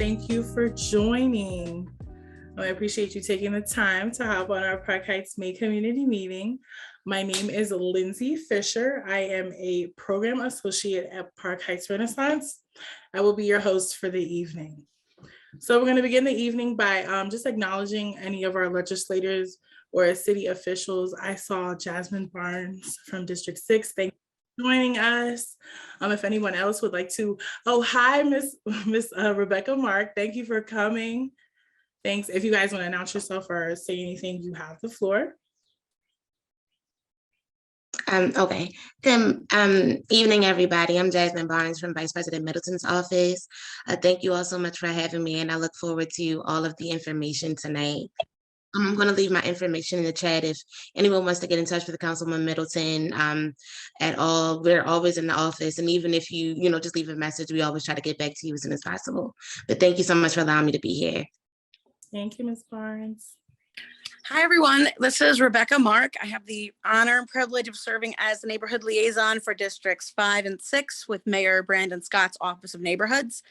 Thank you for joining. I appreciate you taking the time to hop on our Park Heights May community meeting. My name is Lindsay Fisher. I am a program associate at Park Heights Renaissance. I will be your host for the evening. So we're going to begin the evening by just acknowledging any of our legislators or city officials. I saw Jasmine Barnes from District 6. Thank you for joining us. If anyone else would like to, hi, Miss Rebecca Mark. Thank you for coming. Thanks. If you guys want to announce yourself or say anything, you have the floor. Okay. Good evening, everybody. I'm Jasmine Barnes from Vice President Middleton's office. Thank you all so much for having me, and I look forward to all of the information tonight. I'm going to leave my information in the chat if anyone wants to get in touch with Councilman Middleton at all. We're always in the office, and even if you just leave a message, we always try to get back to you as soon as possible. But thank you so much for allowing me to be here. Thank you, Ms. Barnes. Hi, everyone. This is Rebecca Mark. I have the honor and privilege of serving as the neighborhood liaison for Districts 5 and 6 with Mayor Brandon Scott's Office of Neighborhoods.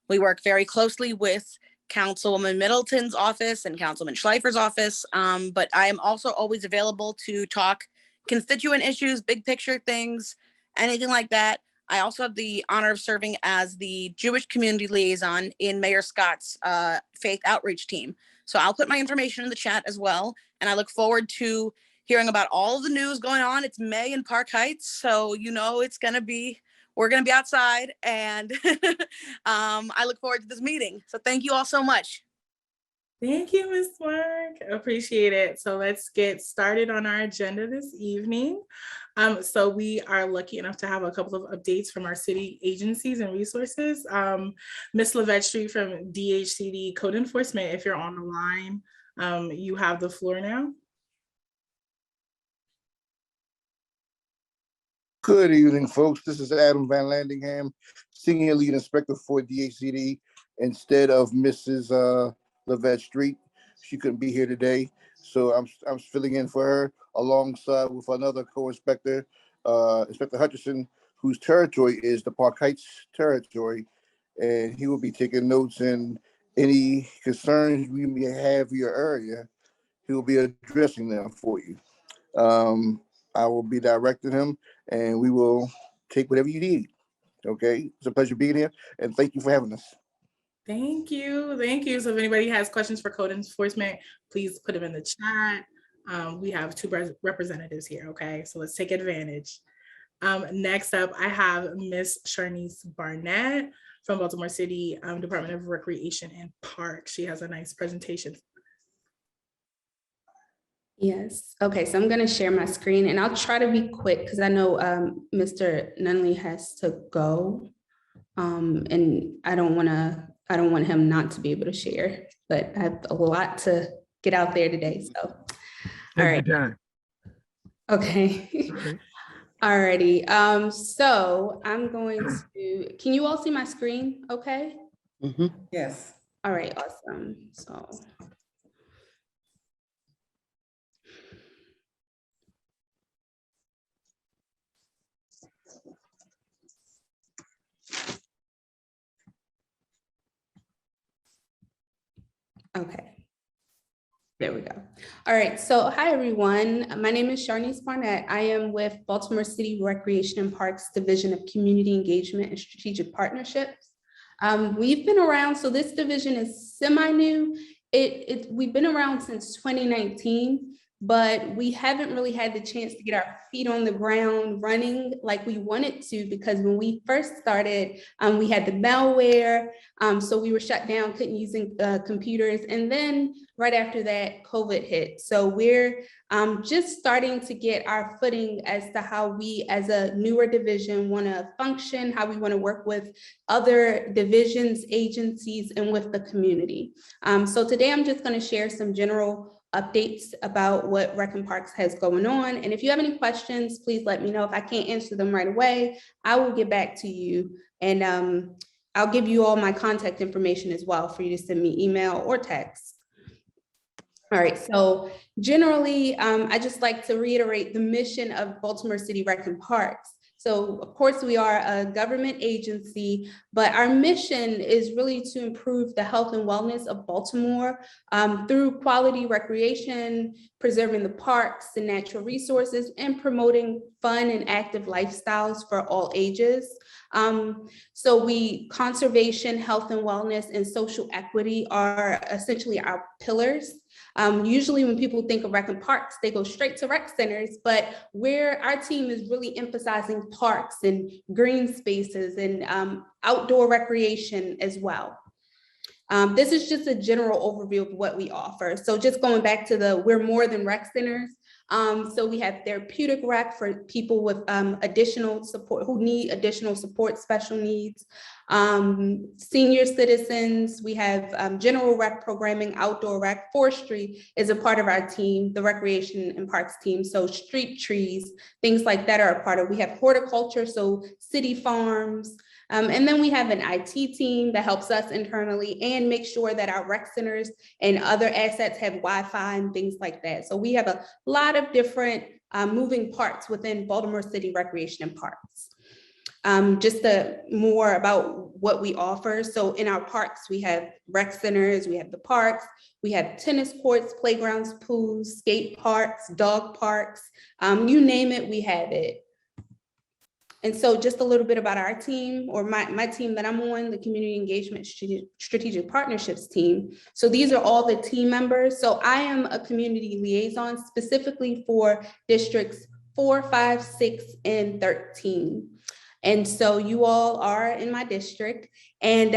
We work very closely with Councilwoman Middleton's office and Councilman Schleifer's office, but I am also always available to talk constituent issues, big picture things, anything like that. I also have the honor of serving as the Jewish community liaison in Mayor Scott's faith outreach team. So I'll put my information in the chat as well. And I look forward to hearing about all the news going on. It's May in Park Heights. So, we're going to be outside, and I look forward to this meeting. So thank you all so much. Thank you, Ms. Mark. Appreciate it. So let's get started on our agenda this evening. So we are lucky enough to have a couple of updates from our city agencies and resources. Ms. Lavette Street from DHCD Code Enforcement, if you're on the line, you have the floor now. Good evening, folks. This is Adam Van Landingham, Senior Lead Inspector for DHCD, instead of Mrs. Lavette Street. She couldn't be here today, so I'm filling in for her alongside with another co-inspector, Inspector Hutchinson, whose territory is the Park Heights territory, and he will be taking notes, and any concerns we may have in your area, he will be addressing them for you. I will be directing him, and we will take whatever you need. Okay, it's a pleasure being here, and thank you for having us. Thank you. Thank you. So if anybody has questions for Code Enforcement, please put them in the chat. We have two representatives here. Okay, so let's take advantage. Next up, I have Miss Sharnice Barnett from Baltimore City Department of Recreation and Parks. She has a nice presentation. Yes. Okay, so I'm going to share my screen, and I'll try to be quick because I know Mr. Nunley has to go, and I don't want him not to be able to share, but I have a lot to get out there today. So, all right. Okay. All righty. So I'm going to. Can you all see my screen? Okay. Mm-hmm. Yes. All right. Awesome. So. Okay, there we go. All right, so hi everyone. My name is Sharnice Barnett. I am with Baltimore City Recreation and Parks Division of Community Engagement and Strategic Partnerships. We've been around, so this division is semi-new. We've been around since 2019, but we haven't really had the chance to get our feet on the ground running like we wanted to, because when we first started, we had the malware, so we were shut down, couldn't use computers, and then right after that, COVID hit. So we're just starting to get our footing as to how we as a newer division want to function, how we want to work with other divisions, agencies, and with the community. So today I'm just going to share some general updates about what Rec and Parks has going on. And if you have any questions, please let me know. If I can't answer them right away, I will get back to you. And I'll give you all my contact information as well for you to send me email or text. All right, so generally, I just like to reiterate the mission of Baltimore City Rec and Parks. So of course, we are a government agency, but our mission is really to improve the health and wellness of Baltimore through quality recreation, preserving the parks and natural resources, and promoting fun and active lifestyles for all ages. So conservation, health and wellness, and social equity are essentially our pillars. Usually when people think of rec and parks, they go straight to rec centers, but our team is really emphasizing parks and green spaces and outdoor recreation as well. This is just a general overview of what we offer. So just going back to we're more than rec centers. So we have therapeutic rec for people with additional support, who need additional support, special needs. Senior citizens, we have general rec programming, outdoor rec. Forestry is a part of our team, the recreation and parks team. So street trees, things like that are a part of. We have horticulture, so city farms. And then we have an IT team that helps us internally and make sure that our rec centers and other assets have Wi-Fi and things like that. So we have a lot of different moving parts within Baltimore City Recreation and Parks. Just more about what we offer. So in our parks, we have rec centers, we have the parks, we have tennis courts, playgrounds, pools, skate parks, dog parks, you name it, we have it. And so just a little bit about our team, or my team that I'm on, the Community Engagement Strategic Partnerships team. So these are all the team members. So I am a community liaison specifically for districts 4, 5, 6, and 13. And so you all are in my district, and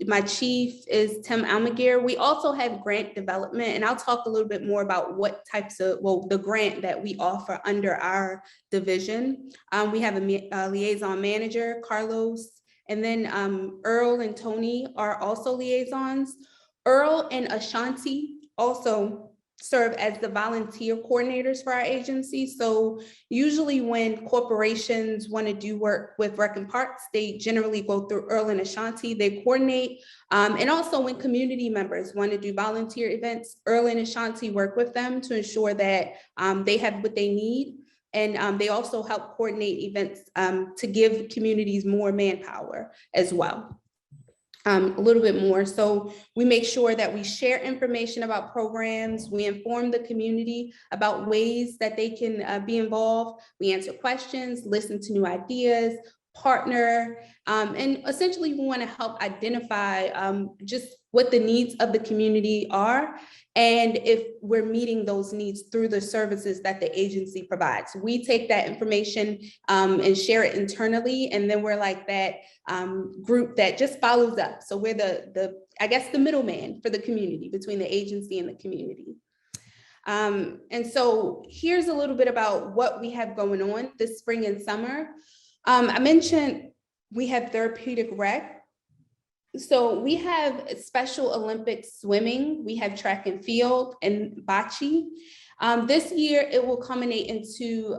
my chief is Tim Almaguer. We also have grant development, and I'll talk a little bit more about what types of, the grant that we offer under our division. We have a liaison manager, Carlos, and then Earl and Tony are also liaisons. Earl and Ashanti also serve as the volunteer coordinators for our agency. So usually when corporations want to do work with Rec and Parks, they generally go through Earl and Ashanti, they coordinate. And also when community members want to do volunteer events, Earl and Ashanti work with them to ensure that they have what they need. And they also help coordinate events to give communities more manpower as well. A little bit more. So we make sure that we share information about programs. We inform the community about ways that they can be involved. We answer questions, listen to new ideas, partner, and essentially we want to help identify just what the needs of the community are, and if we're meeting those needs through the services that the agency provides. We take that information and share it internally, and then we're like that group that just follows up. So we're I guess the middleman for the community, between the agency and the community. And so here's a little bit about what we have going on this spring and summer. I mentioned we have therapeutic rec. So we have Special Olympics swimming, we have track and field and bocce. This year, it will culminate into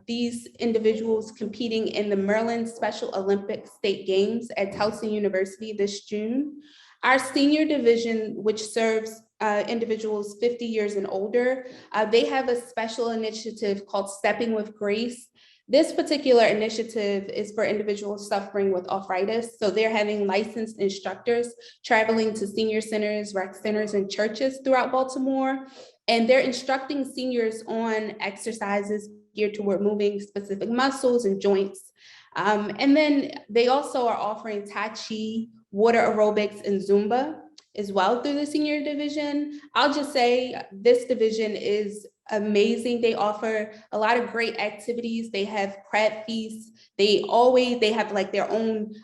these individuals competing in the Maryland Special Olympics State Games at Towson University this June. Our senior division, which serves individuals 50 years and older, they have a special initiative called Stepping with Grace. This particular initiative is for individuals suffering with arthritis. So they're having licensed instructors traveling to senior centers, rec centers, and churches throughout Baltimore. And they're instructing seniors on exercises geared toward moving specific muscles and joints. And then they also are offering Tai Chi, water aerobics, and Zumba as well through the senior division. I'll just say this division is amazing. They offer a lot of great activities. They have crab feasts. They have like their own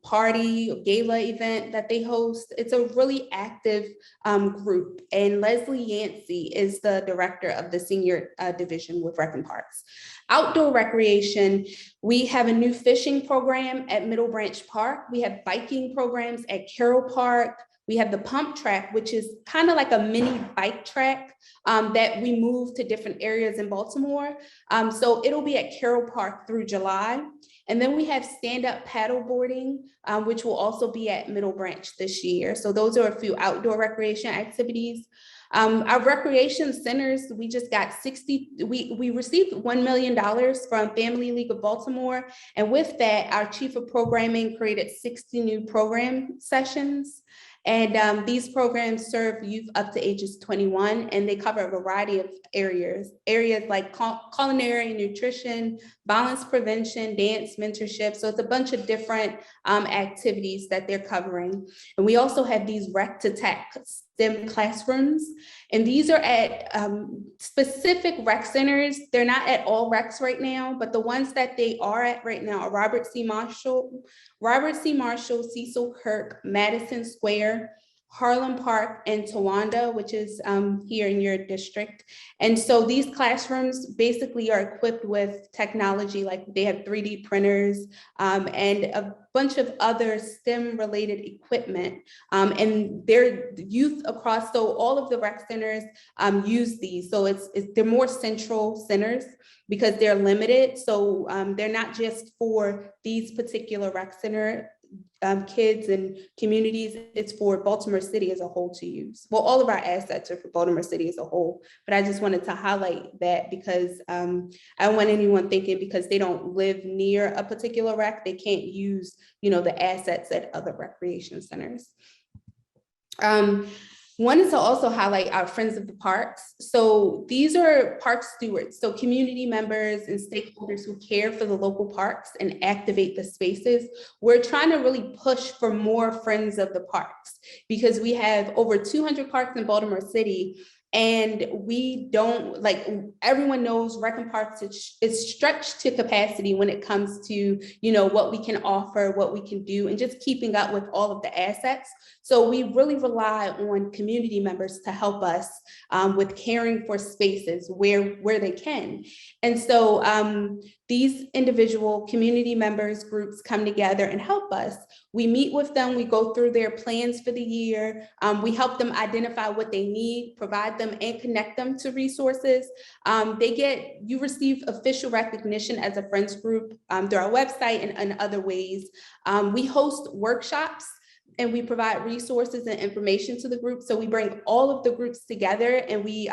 party, gala event that they host. It's a really active group. And Leslie Yancey is the director of the senior division with Rec and Parks. Outdoor recreation, we have a new fishing program at Middle Branch Park. We have biking programs at Carroll Park. We have the pump track, which is kind of like a mini bike track that we move to different areas in Baltimore. So it'll be at Carroll Park through July. And then we have stand-up paddleboarding, which will also be at Middle Branch this year. So those are a few outdoor recreation activities. Our recreation centers, we just got we received $1 million from Family League of Baltimore. And with that, our chief of programming created 60 new program sessions. And these programs serve youth up to ages 21, and they cover a variety of areas like culinary, nutrition, violence prevention, dance, mentorship. So it's a bunch of different activities that they're covering. And we also have these Rec to Tech STEM classrooms. And these are at specific rec centers. They're not at all recs right now, but the ones that they are at right now are Robert C. Marshall, Cecil Kirk, Madison Square, Harlem Park, and Towanda, which is here in your district. And so these classrooms basically are equipped with technology, like they have 3D printers and a bunch of other STEM related equipment. And they're youth across, so all of the rec centers use these. So they're more central centers because they're limited. So they're not just for these particular rec center kids and communities, it's for Baltimore City as a whole to use. Well, all of our assets are for Baltimore City as a whole, but I just wanted to highlight that because I don't want anyone thinking because they don't live near a particular rec, they can't use, the assets at other recreation centers. Wanted to also highlight our Friends of the Parks. So these are park stewards, so community members and stakeholders who care for the local parks and activate the spaces. We're trying to really push for more Friends of the Parks because we have over 200 parks in Baltimore City. And we don't, like everyone knows, Rec and Parks is stretched to capacity when it comes to, what we can offer, what we can do, and just keeping up with all of the assets. So we really rely on community members to help us with caring for spaces where they can. And so these individual community members groups come together and help us. We meet with them, we go through their plans for the year. We help them identify what they need, provide them and connect them to resources. You receive official recognition as a Friends group through our website and other ways. We host workshops and we provide resources and information to the group. So we bring all of the groups together and we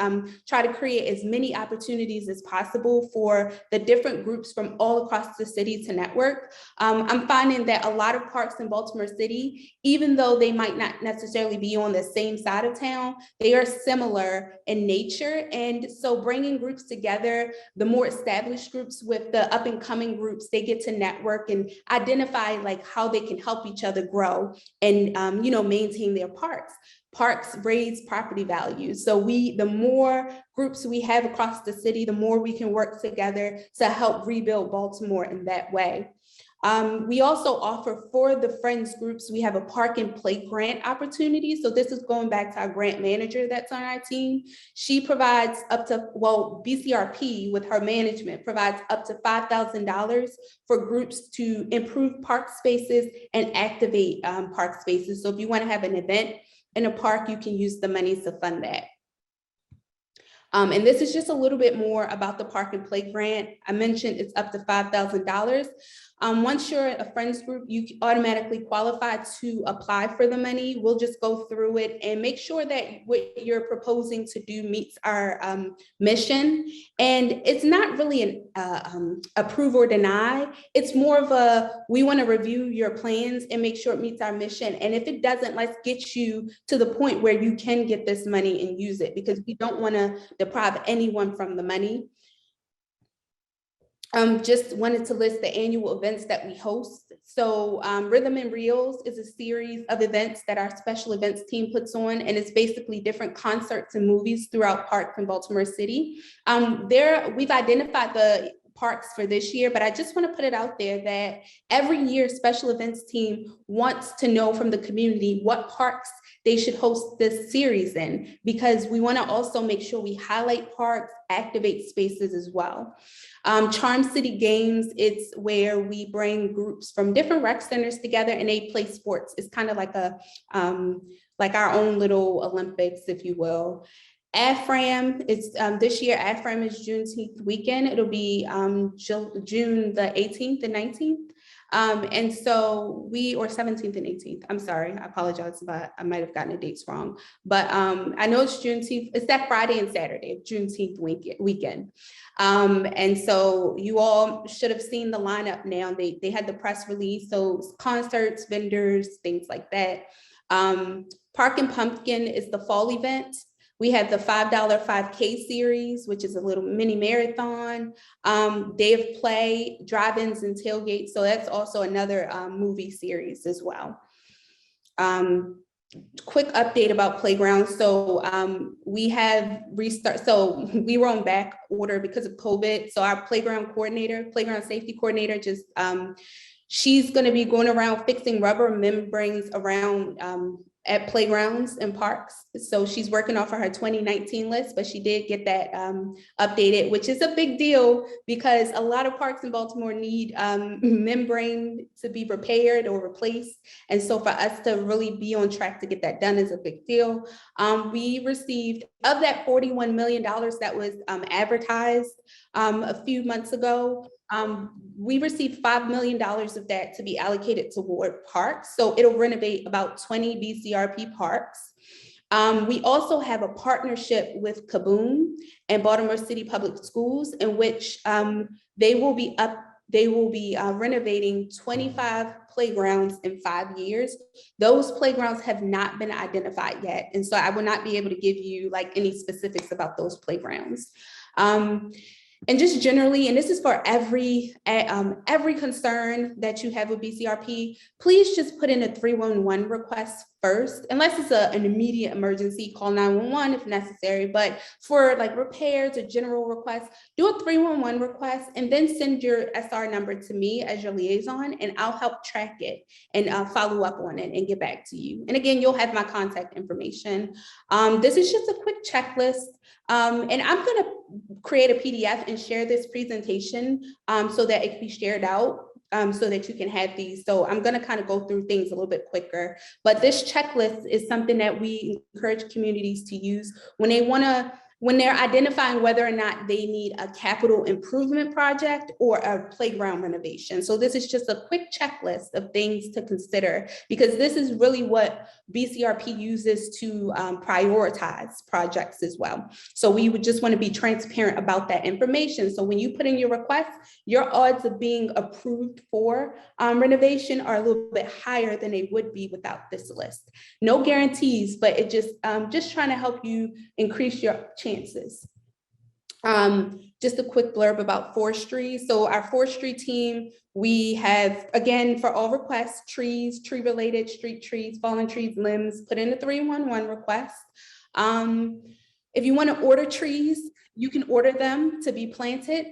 try to create as many opportunities as possible for the different groups from all across the city to network. I'm finding that a lot of parks in Baltimore City, even though they might not necessarily be on the same side of town, they are similar in nature. And so bringing groups together, the more established groups with the up and coming groups, they get to network and identify like how they can help each other grow and maintain their parks. Parks raise property values. So the more groups we have across the city, the more we can work together to help rebuild Baltimore in that way. We also offer for the Friends groups, we have a park and play grant opportunity. So this is going back to our grant manager that's on our team. She provides BCRP with her management provides up to $5,000 for groups to improve park spaces and activate park spaces. So if you want to have an event in a park, you can use the money to fund that. And this is just a little bit more about the park and play grant. I mentioned it's up to $5,000. Once you're a Friends group, you automatically qualify to apply for the money. We'll just go through it and make sure that what you're proposing to do meets our mission. And it's not really an approve or deny. It's more of we want to review your plans and make sure it meets our mission. And if it doesn't, let's get you to the point where you can get this money and use it, because we don't want to deprive anyone from the money. Just wanted to list the annual events that we host. So Rhythm and Reels is a series of events that our special events team puts on, and it's basically different concerts and movies throughout parks in Baltimore City. We've identified the parks for this year, but I just want to put it out there that every year special events team wants to know from the community what parks they should host this series in, because we want to also make sure we highlight parks, activate spaces as well. Charm City Games, it's where we bring groups from different rec centers together and they play sports. It's kind of like like our own little Olympics, if you will. AFRAM, it's this year, AFRAM is Juneteenth weekend. It'll be June the 18th and 19th. And so or 17th and 18th. I'm sorry, I apologize, but I might have gotten the dates wrong. But I know it's Juneteenth, it's that Friday and Saturday, Juneteenth weekend. And so you all should have seen the lineup now. They had the press release, so concerts, vendors, things like that. Park and Pumpkin is the fall event. We have the $5 5K series, which is a little mini marathon, day of play, drive-ins and tailgates. So that's also another movie series as well. Quick update about playgrounds. So we have restart. So we were on back order because of COVID. So our playground safety coordinator, just she's going to be going around fixing rubber membranes around at playgrounds and parks. So she's working off of her 2019 list, but she did get that updated, which is a big deal because a lot of parks in Baltimore need membrane to be repaired or replaced. And so for us to really be on track to get that done is a big deal. We received, of that $41 million that was advertised a few months ago, we received $5 million of that to be allocated toward parks. So it'll renovate about 20 BCRP parks. We also have a partnership with Kaboom and Baltimore City Public Schools, in which they will be renovating 25 playgrounds in 5 years. Those playgrounds have not been identified yet. And so I will not be able to give you like any specifics about those playgrounds. And just generally, and this is for every concern that you have with BCRP, please just put in a 311 request first, unless it's an immediate emergency, call 911 if necessary. But for like repairs or general requests, do a 311 request and then send your SR number to me as your liaison, and I'll help track it and follow up on it and get back to you. And again, you'll have my contact information. This is just a quick checklist. And I'm going to create a PDF and share this presentation so that it can be shared out so that you can have these. So I'm going to kind of go through things a little bit quicker. But this checklist is something that we encourage communities to use when they're identifying whether or not they need a capital improvement project or a playground renovation. So this is just a quick checklist of things to consider, because this is really what BCRP uses to prioritize projects as well. So we would just want to be transparent about that information. So when you put in your request, your odds of being approved for renovation are a little bit higher than they would be without this list. No guarantees, but it just trying to help you increase your chances. Just a quick blurb about forestry. So our forestry team, we have, again, for all requests, trees, tree-related, street trees, fallen trees, limbs, put in a 311 request. If you want to order trees, you can order them to be planted.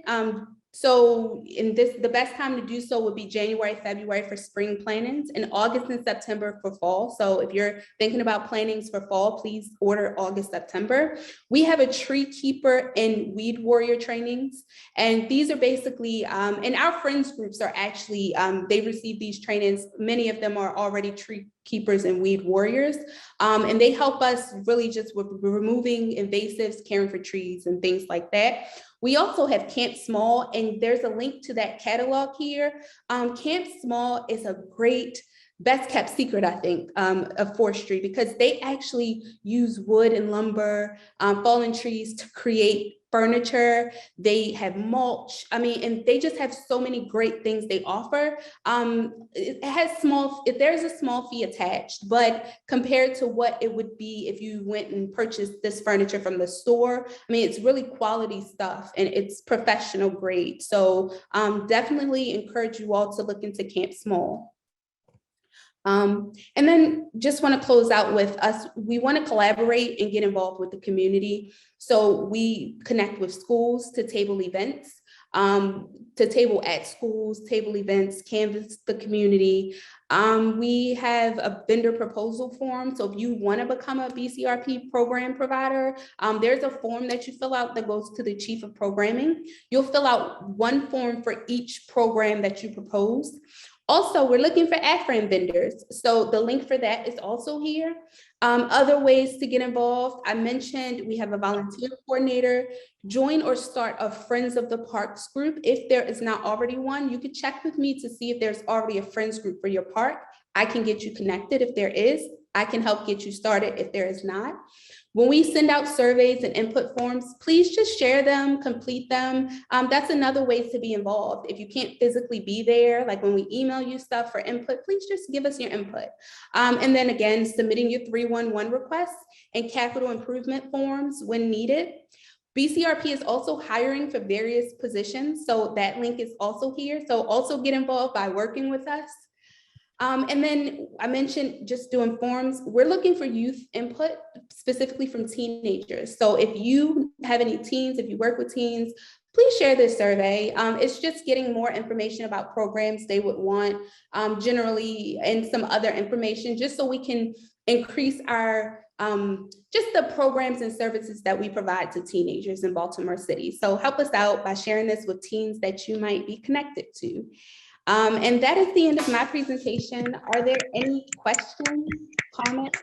So the best time to do so would be January, February for spring plantings, and August and September for fall. So if you're thinking about plantings for fall, please order August, September. We have a tree keeper and weed warrior trainings. And these are basically, and our friends groups are actually, they receive these trainings. Many of them are already tree keepers and weed warriors. And they help us really just with removing invasives, caring for trees and things like that. We also have Camp Small, and there's a link to that catalog here. Camp Small is a great, best kept secret, I think, of forestry, because they actually use wood and lumber, fallen trees to create furniture. They have mulch. I mean, and they just have so many great things they offer. It has there's a small fee attached, but compared to what it would be if you went and purchased this furniture from the store, I mean, it's really quality stuff and it's professional grade. So definitely encourage you all to look into Camp Small. And then just want to close out with us. We want to collaborate and get involved with the community. So we connect with schools to table events, to table at schools, table events, canvas the community. We have a vendor proposal form. So if you want to become a BCRP program provider, there's a form that you fill out that goes to the chief of programming. You'll fill out one form for each program that you propose. Also, we're looking for AFRAM vendors. So the link for that is also here. Other ways to get involved, I mentioned we have a volunteer coordinator. Join or start a Friends of the Parks group. If there is not already one, you could check with me to see if there's already a Friends group for your park. I can get you connected if there is. I can help get you started if there is not. When we send out surveys and input forms, please just share them, complete them. That's another way to be involved. If you can't physically be there, like when we email you stuff for input, please just give us your input. And then again, submitting your 311 requests and capital improvement forms when needed. BCRP is also hiring for various positions, so that link is also here. So also get involved by working with us. And then I mentioned just doing forms. We're looking for youth input, specifically from teenagers. So if you have any teens, if you work with teens, please share this survey. It's just getting more information about programs they would want generally, and some other information, just so we can increase our just the programs and services that we provide to teenagers in Baltimore City. So help us out by sharing this with teens that you might be connected to. And that is the end of my presentation. Are there any questions, comments?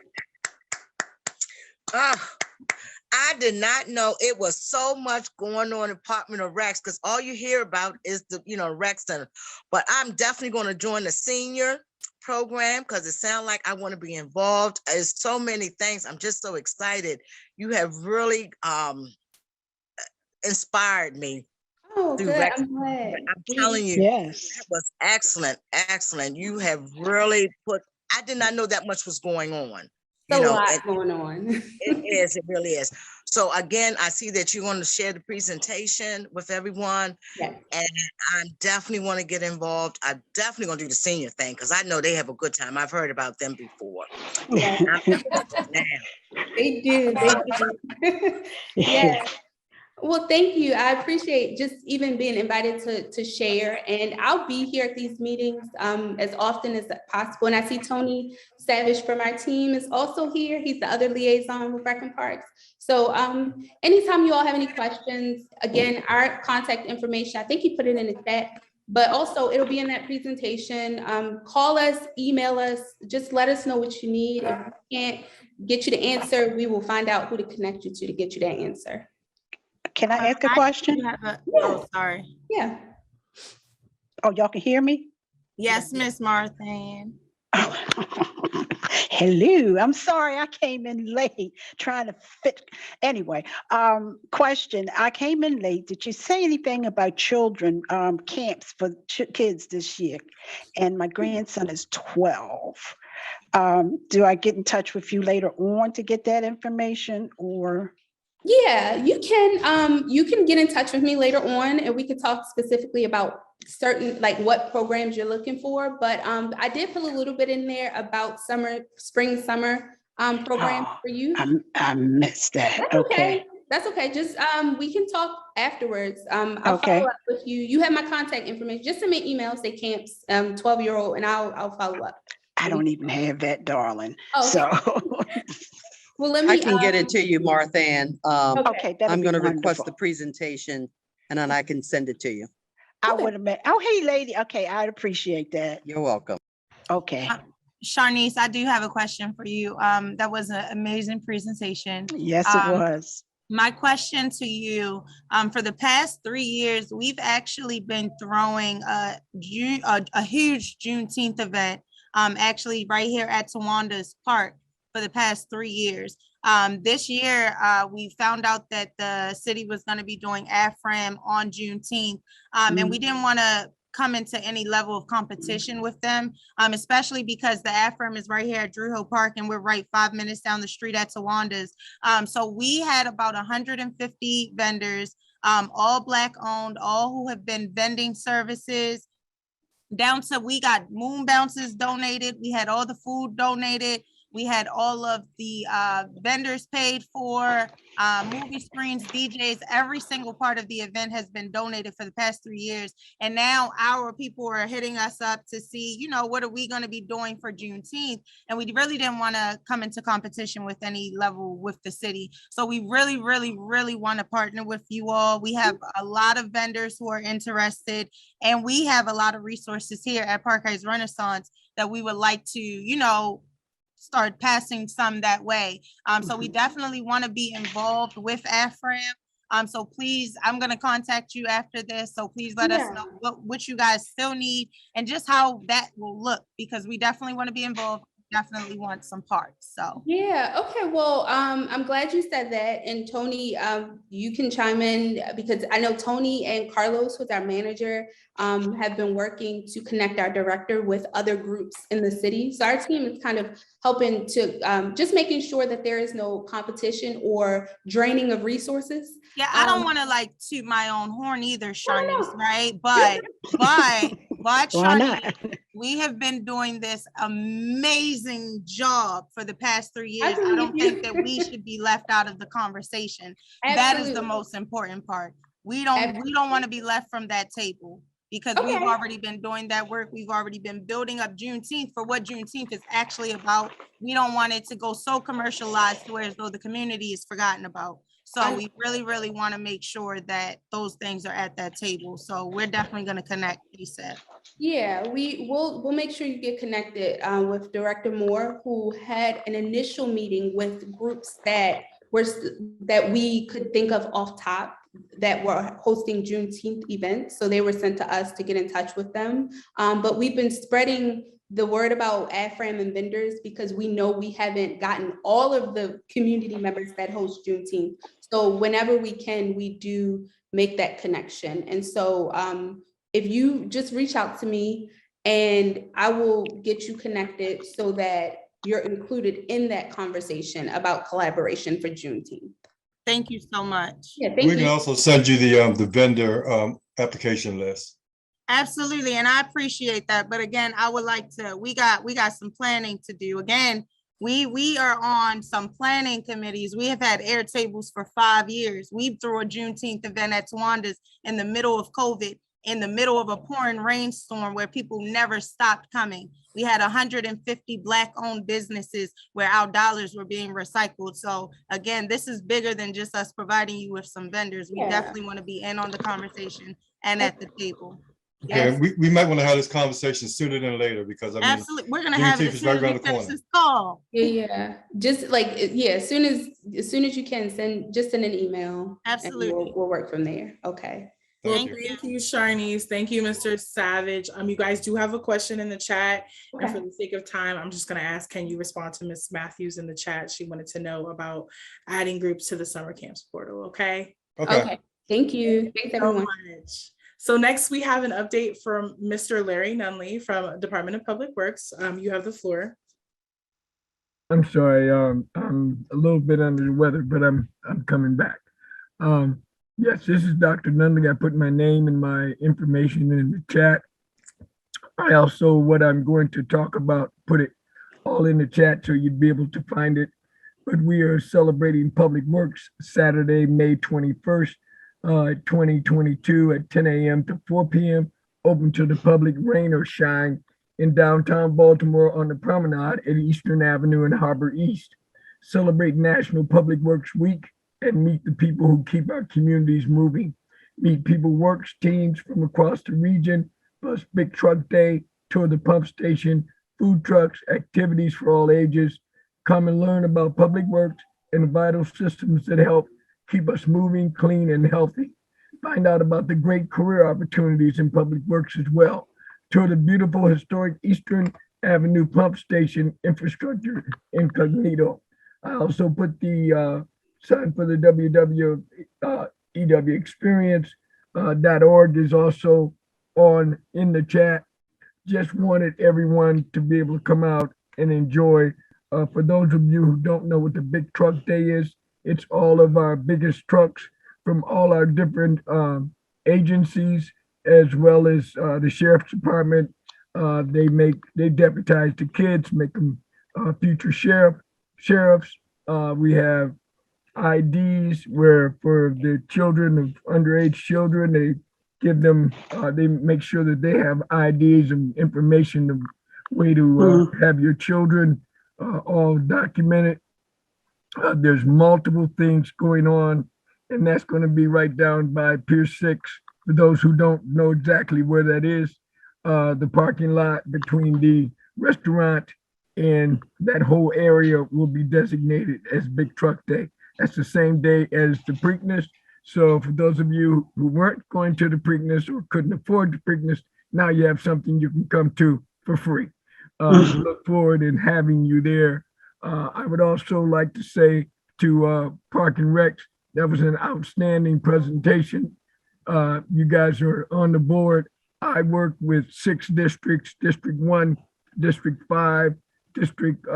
I did not know it was so much going on in Department of Recs, because all you hear about is the, rec center. But I'm definitely going to join the senior program because it sounds like I want to be involved. There's so many things. I'm just so excited. You have really inspired me. Oh, good. Rec. I'm glad. I'm telling you, Yes. that was excellent, excellent. You have really I did not know that much was going on. A lot going on. It really is. So again, I see that you're going to share the presentation with everyone. Yes. And I definitely want to get involved. I'm definitely going to do the senior thing because I know they have a good time. I've heard about them before. Yes. They do. Yes. Well, thank you. I appreciate just even being invited to share, and I'll be here at these meetings as often as possible. And I see Tony Savage from our team is also here. He's the other liaison with Rec and Parks. So anytime you all have any questions, again, our contact information, I think you put it in the chat, but also it'll be in that presentation. Call us, email us, just let us know what you need. If we can't get you the answer, we will find out who to connect you to get you that answer. Can I ask a question? Oh, sorry. Yeah. Oh, y'all can hear me? Yes, Miss Martha. Hello, I'm sorry I came in late trying to fit. Anyway, question, I came in late. Did you say anything about children camps for kids this year? And my grandson is 12. Do I get in touch with you later on to get that information, or? Yeah, you can get in touch with me later on and we could talk specifically about certain, like what programs you're looking for. But I did put a little bit in there about spring, summer programs for you. I missed that. That's okay. That's okay. Just we can talk afterwards. I'll follow up with you. You have my contact information. Just send me emails, say camps, 12-year-old, and I'll follow up. I don't even have that, darling. Oh, so well, let me. I can get it to you, Martha Ann. Okay, I'm going to request the presentation and then I can send it to you. I would have met. Oh, hey, lady. Okay, I'd appreciate that. You're welcome. Okay. Sharnice, I do have a question for you. That was an amazing presentation. Yes, it was. My question to you, for the past 3 years, we've actually been throwing a huge Juneteenth event, actually right here at Tawanda's Park for the past 3 years. This year, we found out that the city was going to be doing AFRAM on Juneteenth, and we didn't want to come into any level of competition with them, especially because the AFRAM is right here at Drew Hill Park and we're right 5 minutes down the street at Tawanda's. So we had about 150 vendors, all Black owned, all who have been vending services, down to we got moon bounces donated. We had all the food donated. We had all of the vendors paid for, movie screens, DJs, every single part of the event has been donated for the past 3 years. And now our people are hitting us up to see, you know, what are we going to be doing for Juneteenth? And we really didn't want to come into competition with any level with the city. So we really, really, really want to partner with you all. We have a lot of vendors who are interested, and we have a lot of resources here at Park Heights Renaissance that we would like to, you know, start passing some that way. So we definitely want to be involved with AFRAM. So please, I'm going to contact you after this. So please let us know what you guys still need and just how that will look, because we definitely want to be involved. Definitely want some parts. So Yeah, okay. Well, I'm glad you said that. And Tony, you can chime in because I know Tony and Carlos, who's our manager, have been working to connect our director with other groups in the city. So our team is kind of helping to just making sure that there is no competition or draining of resources. yeah, I don't want to like toot my own horn either, Shanice, right? But Why Shanice, not? we have been doing this amazing job for the past 3 years. I believe don't you. think that we should be left out of the conversation. That is the Absolutely. most important part. We don't want to be left from that table, because we've Okay. already been doing that work. We've already been building up Juneteenth for what Juneteenth is actually about. We don't want it to go so commercialized to where as though the community is forgotten about. So we really, really want to make sure that those things are at that table. So we're definitely going to connect, he said. Yeah, we'll make sure you get connected with Director Moore, who had an initial meeting with groups that we could think of off top that were hosting Juneteenth events. So they were sent to us to get in touch with them. But we've been spreading the word about AFRAM and vendors because we know we haven't gotten all of the community members that host Juneteenth. So whenever we can, we do make that connection. And so if you just reach out to me and I will get you connected so that you're included in that conversation about collaboration for Juneteenth. Thank you so much. Yeah, thank We can you. also send you the vendor application list. Absolutely, and I appreciate that. But again, I would like to, we got some planning to do. Again, we are on some planning committees. We have had air tables for 5 years. We threw a Juneteenth event at Tawanda's in the middle of COVID, in the middle of a pouring rainstorm where people never stopped coming. We had 150 Black-owned businesses where our dollars were being recycled. So again, this is bigger than just us providing you with some vendors. We definitely want to be in on the conversation and at the table. Yeah, we might want to have this conversation sooner than later, because I mean, absolutely, we're gonna have it Juneteenth as is soon right as around we the finish corner. this call. Yeah, just like, as soon as you can, send an email. and Absolutely. We'll work from there. Okay. Well, Thank thank you, Sharnice. Thank you, Mr. Savage. You guys do have a question in the chat. And for the sake of time, I'm just going to ask, can you respond to Ms. Matthews in the chat? She wanted to know about adding groups to the summer camps portal. Okay. Okay. Thank you. Thanks, everyone. So much. So next we have an update from Mr. Larry Nunley from Department of Public Works. You have the floor. I'm sorry, I'm a little bit under the weather, but I'm coming back. Yes, this is Dr. Nunley. I put my name and my information in the chat. I also, what I'm going to talk about, put it all in the chat so you'd be able to find it. But we are celebrating Public Works Saturday, May 21st, 2022 at 10 a.m. to 4 p.m. Open to the public, rain or shine, in downtown Baltimore on the promenade at Eastern Avenue and Harbor East. Celebrate National Public Works Week and meet the people who keep our communities moving. Meet People Works teams from across the region, plus Big Truck Day, tour the pump station, food trucks, activities for all ages. Come and learn about public works and the vital systems that help keep us moving, clean, and healthy. Find out about the great career opportunities in public works as well. Tour the beautiful historic Eastern Avenue pump station infrastructure incognito. I also put the sign for the www.ewexperience.org is also on in the chat. Just wanted everyone to be able to come out and enjoy. For those of you who don't know what the Big Truck Day is, it's all of our biggest trucks from all our different agencies, as well as the Sheriff's Department. They deputize the kids, make them future sheriffs. We have IDs where for the children of underage children, they give them, they make sure that they have IDs and information, the way to have your children all documented. There's multiple things going on, and that's going to be right down by Pier 6. For those who don't know exactly where that is, the parking lot between the restaurant and that whole area will be designated as Big Truck Day. That's the same day as the Preakness. So for those of you who weren't going to the Preakness or couldn't afford the Preakness, now you have something you can come to for free. We look forward in having you there. I would also like to say to Park and Rec, that was an outstanding presentation. You guys are on the board. I work with 6 districts, District 1, District 5, District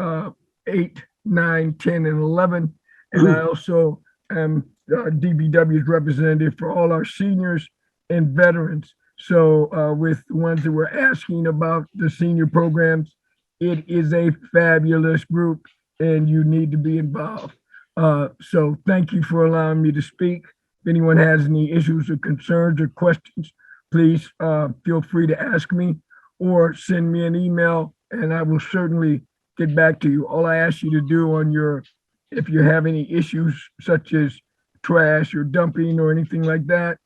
8, 9, 10, and 11. And I also am DBW's representative for all our seniors and veterans. So with the ones that were asking about the senior programs, it is a fabulous group and you need to be involved. So thank you for allowing me to speak. If anyone has any issues or concerns or questions, please feel free to ask me or send me an email and I will certainly get back to you. All I ask you to do on your, if you have any issues such as trash or dumping or anything like that,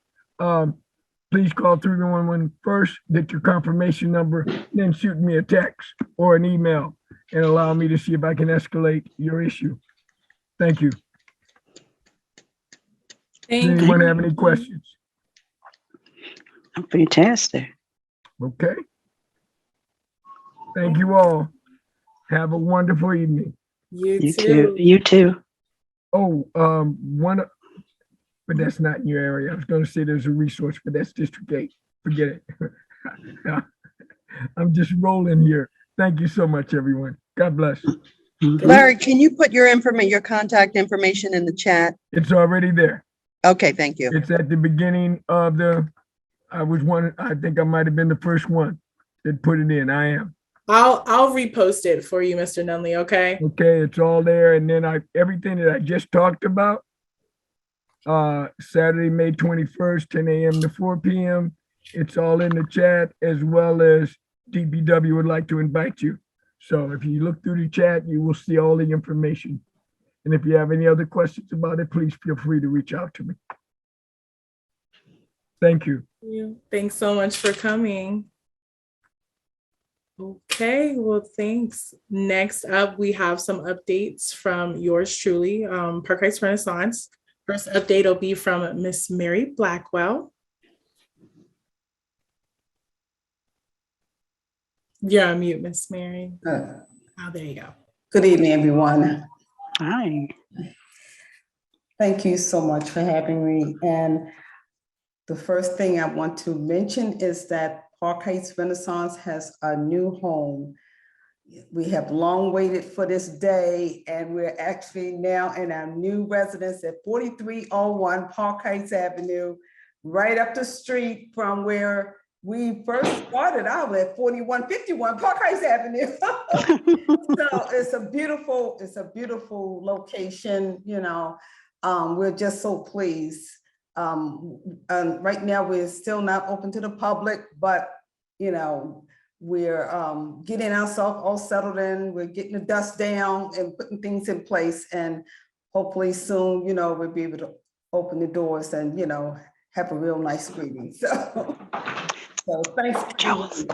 please call 311 first, get your confirmation number, then shoot me a text or an email and allow me to see if I can escalate your issue. Thank you. Does anyone have any questions? Fantastic. Okay. Thank you all. Have a wonderful evening. You too. You too. Oh, but that's not in your area. I was going to say there's a resource, but that's District 8. Forget it. I'm just rolling here. Thank you so much, everyone. God bless. Larry, can you put your contact information in the chat? It's already there. Okay, thank you. It's at the beginning of the, I think I might have been the first one that put it in. I am. I'll repost it for you, Mr. Nunley, okay? Okay, it's all there. And then everything that I just talked about, Saturday, May 21st, 10 a.m. to 4 p.m. It's all in the chat, as well as DPW would like to invite you. So if you look through the chat, you will see all the information. And if you have any other questions about it, please feel free to reach out to me. Thank you. Thanks so much for coming. Okay, well, thanks. Next up, we have some updates from yours truly, Park Heights Renaissance. First update will be from Miss Mary Blackwell. You're on mute, Miss Mary. Oh, there you go. Good evening, everyone. Hi. Thank you so much for having me. And the first thing I want to mention is that Park Heights Renaissance has a new home. We have long waited for this day, and we're actually now in our new residence at 4301 Park Heights Avenue, right up the street from where we first started out at 4151 Park Heights Avenue. So it's a beautiful location, you know. We're just so pleased. Right now we're still not open to the public, but you know, we're getting ourselves all settled in. We're getting the dust down and putting things in place, and hopefully soon, you know, we'll be able to open the doors and, you know, have a real nice greeting. So thanks for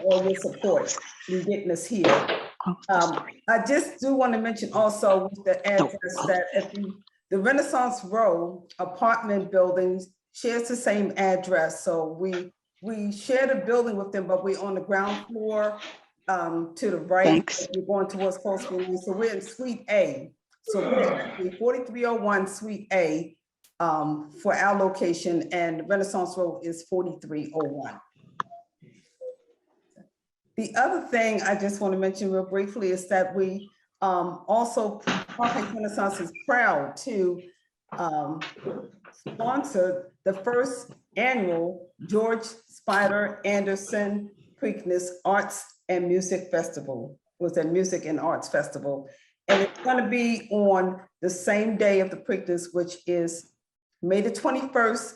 all your support in getting us here. I just do want to mention also with the address that if the Renaissance Row apartment buildings shares the same address. So we share the building with them, but we're on the ground floor to the right. Thanks. We're going towards Coast Green. So we're in Suite A. So we're actually 4301 Suite A for our location, and Renaissance Road is 4301. The other thing I just want to mention real briefly is that we also, Park Heights Renaissance is proud to sponsor the first annual George Spider Anderson Preakness Arts and Music Festival. was that Music and Arts Festival. And it's gonna be on the same day of the Preakness, which is May the 21st.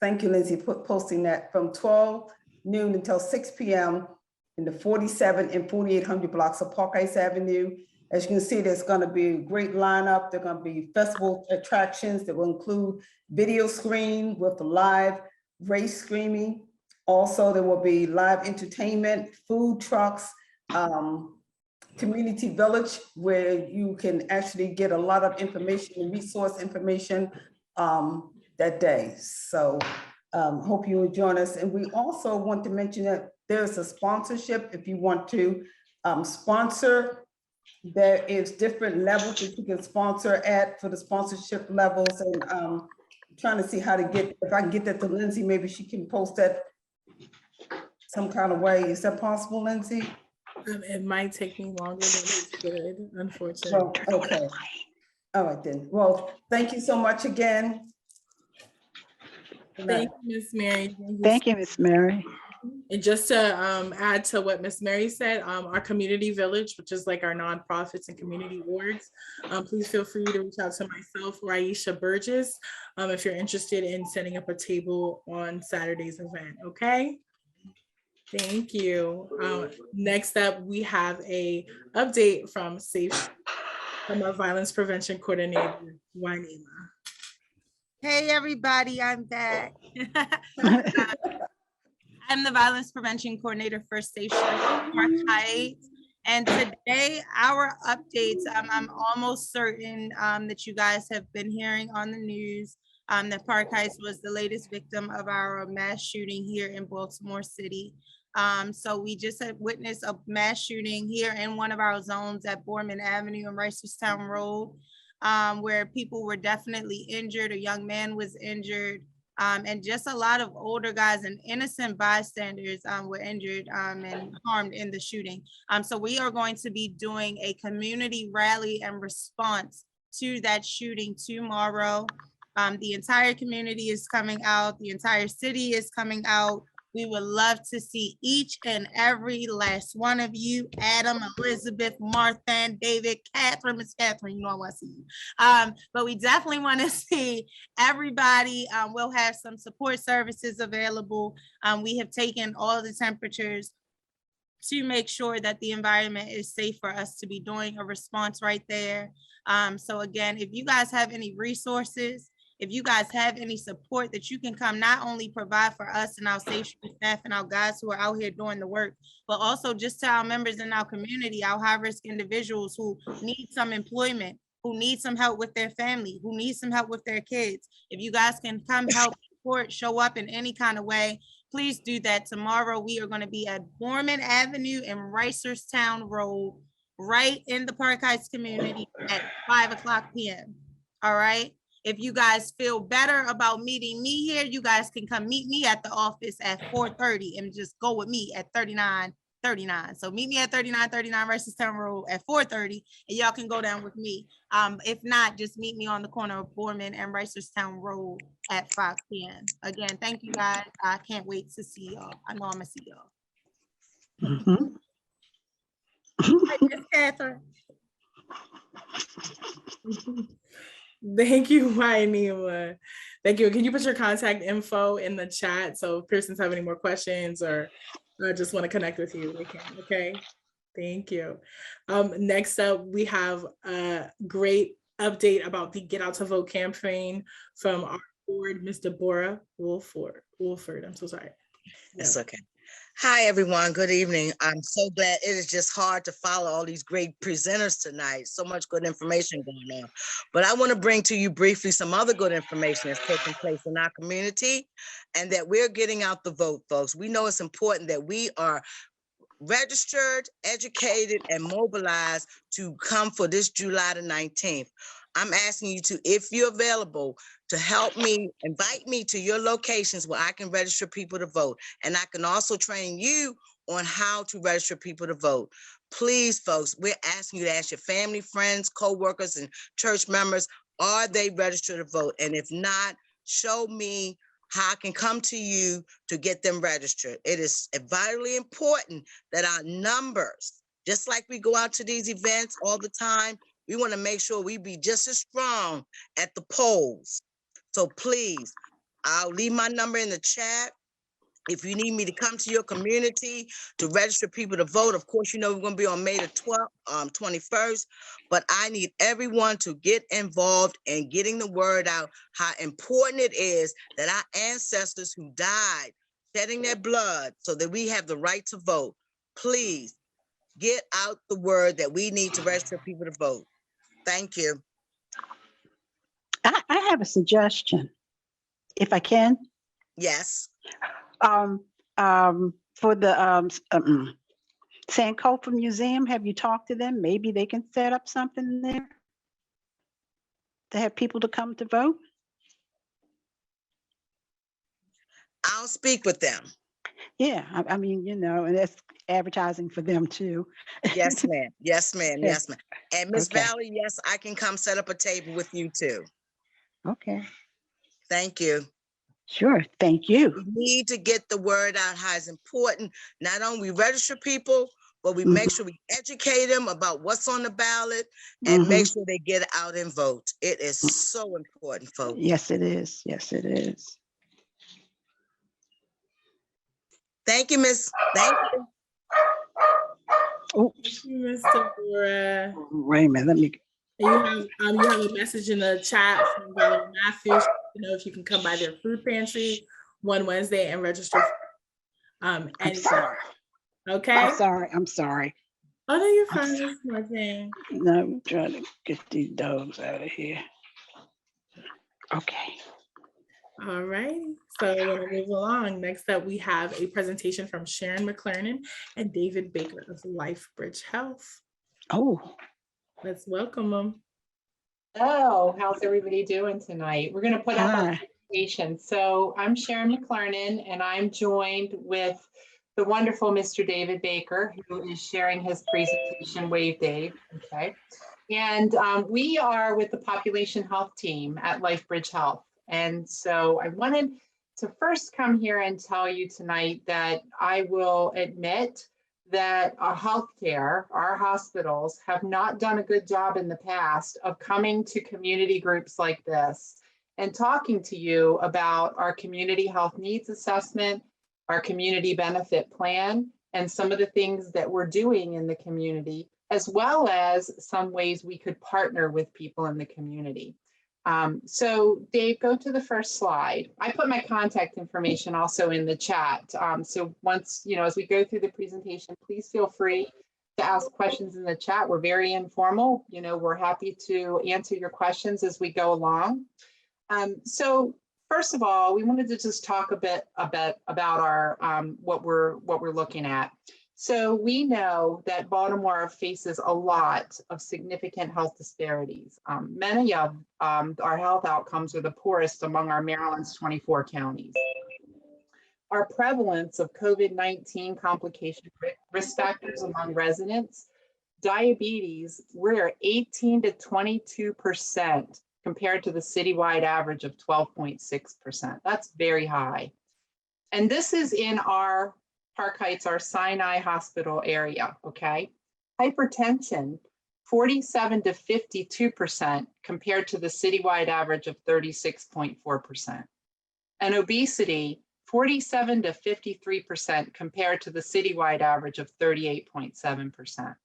Thank you, Lindsay, for posting that, from 12 noon until 6 p.m. in the 47 and 4800 blocks of Park Heights Avenue. As you can see, there's gonna be a great lineup. There are gonna be festival attractions that will include video screen with live race streaming. Also, there will be live entertainment, food trucks, community village, where you can actually get a lot of information and resource information that day. So hope you will join us. And we also want to mention that there's a sponsorship. If you want to sponsor, there is different levels that you can sponsor at for the sponsorship levels. And trying to see how to get, if I can get that to Lindsay, maybe she can post that some kind of way. Is that possible, Lindsay? It might take me longer than it should, unfortunately. Well, okay. All right then. Well, thank you so much again. Thank you, Ms. Mary. Thank you, Ms. Mary. And just to add to what Ms. Mary said, our community village, which is like our nonprofits and community orgs, please feel free to reach out to myself or Aisha Burgess if you're interested in setting up a table on Saturday's event, okay? Thank you. Next up, we have a update from our violence prevention coordinator, Juanema. Hey, everybody, I'm back. I'm the violence prevention coordinator for Station Park Heights. And today, our updates, I'm almost certain that you guys have been hearing on the news that Park Heights was the latest victim of our mass shooting here in Baltimore City. So we just had witnessed a mass shooting here in one of our zones at Borman Avenue and Reisterstown Road, where people were definitely injured. A young man was injured, and just a lot of older guys and innocent bystanders were injured and harmed in the shooting. So we are going to be doing a community rally and response to that shooting tomorrow. The entire community is coming out. The entire city is coming out. We would love to see each and every last one of you, Adam, Elizabeth, Martha, and David, Catherine, Miss Catherine, you know I want to see you. But we definitely want to see everybody. We'll have some support services available. We have taken all the temperatures to make sure that the environment is safe for us to be doing a response right there. So again, if you guys have any resources, if you guys have any support that you can come, not only provide for us and our safety staff and our guys who are out here doing the work, but also just to our members in our community, our high-risk individuals who need some employment, who need some help with their family, who need some help with their kids. If you guys can come help, support, show up in any kind of way, please do that. Tomorrow, we are going to be at Borman Avenue and Reisterstown Road, right in the Park Heights community at 5:00 p.m. All right. If you guys feel better about meeting me here, you guys can come meet me at the office at 4:30 and just go with me at 3939. So meet me at 3939 Reisterstown Road at 4:30 and y'all can go down with me. If not, just meet me on the corner of Borman and Reisterstown Road at 5 p.m. Again, thank you guys. I can't wait to see y'all. I know I'm gonna see y'all. Hi, Miss Catherine. Thank you, Juanema. Thank you. Can you put your contact info in the chat so if persons have any more questions or just want to connect with you, they can, okay? Thank you. Next up, we have a great update about the Get Out to Vote campaign from our board, Ms. Deborah Wolford. I'm so sorry. It's okay. Hi, everyone. Good evening. I'm so glad. It is just hard to follow all these great presenters tonight. So much good information going on. But I want to bring to you briefly some other good information that's taking place in our community and that we're getting out the vote, folks. We know it's important that we are registered, educated, and mobilized to come for this July the 19th. I'm asking you to, if you're available, to help me, invite me to your locations where I can register people to vote. And I can also train you on how to register people to vote. Please, folks, we're asking you to ask your family, friends, co-workers, and church members, are they registered to vote? And if not, show me how I can come to you to get them registered. It is vitally important that our numbers Just like we go out to these events all the time, we want to make sure we be just as strong at the polls. So please, I'll leave my number in the chat. If you need me to come to your community to register people to vote, of course, you know, we're going to be on May the 21st, but I need everyone to get involved in getting the word out, how important it is that our ancestors who died shedding their blood so that we have the right to vote. Please get out the word that we need to register people to vote. Thank you. I have a suggestion, if I can. Yes. For the Sankofa Museum, have you talked to them? Maybe they can set up something there to have people to come to vote. I'll speak with them. Yeah, I mean, you know, and that's advertising for them too. Yes, ma'am. Yes, ma'am. Yeah. Yes, ma'am. And Miss Okay. Valley, yes, I can come set up a table with you too. Okay, Thank you. sure. Thank you. We need to get the word out how it's important. Not only we register people, but we make sure we educate them about what's on the ballot and make sure they get out and vote. It is so important, folks. Yes, it is. Yes, it is. Thank you, Miss. Thank you. Oops. Ms. Deborah. Wait a minute. Let me. You have a message in the chat from Valerie Matthews. You know, if you can come by their food pantry one Wednesday and register. I'm And sorry. okay. I'm sorry. Oh no, you're fine. It's nothing. No, I'm trying to get these dogs out of here. Okay. All right. So we're gonna move along. Next up, we have a presentation from Sharon McClernand and David Baker of LifeBridge Health. Oh. Let's welcome them. Hello, how's everybody doing tonight? We're going to put up our Hi. presentation. So I'm Sharon McClernand, and I'm joined with the wonderful Mr. David Baker, who is sharing his presentation. Wave, Dave. Okay. And we are with the population health team at LifeBridge Health. And so I wanted to first come here and tell you tonight that I will admit that our healthcare, our hospitals have not done a good job in the past of coming to community groups like this and talking to you about our community health needs assessment, our community benefit plan, and some of the things that we're doing in the community, as well as some ways we could partner with people in the community. So Dave, go to the first slide. I put my contact information also in the chat. So once, you know, as we go through the presentation, please feel free to ask questions in the chat. We're very informal. You know, we're happy to answer your questions as we go along. So first of all, we wanted to just talk a bit about our what we're looking at. So we know that Baltimore faces a lot of significant health disparities. Many of our health outcomes are the poorest among our Maryland's 24 counties. Our prevalence of COVID-19 complication risk factors among residents, diabetes, we're 18 to 22% compared to the citywide average of 12.6%. That's very high. And this is in our Park Heights, our Sinai Hospital area, okay? Hypertension, 47 to 52% compared to the citywide average of 36.4%. And obesity, 47 to 53% compared to the citywide average of 38.7%.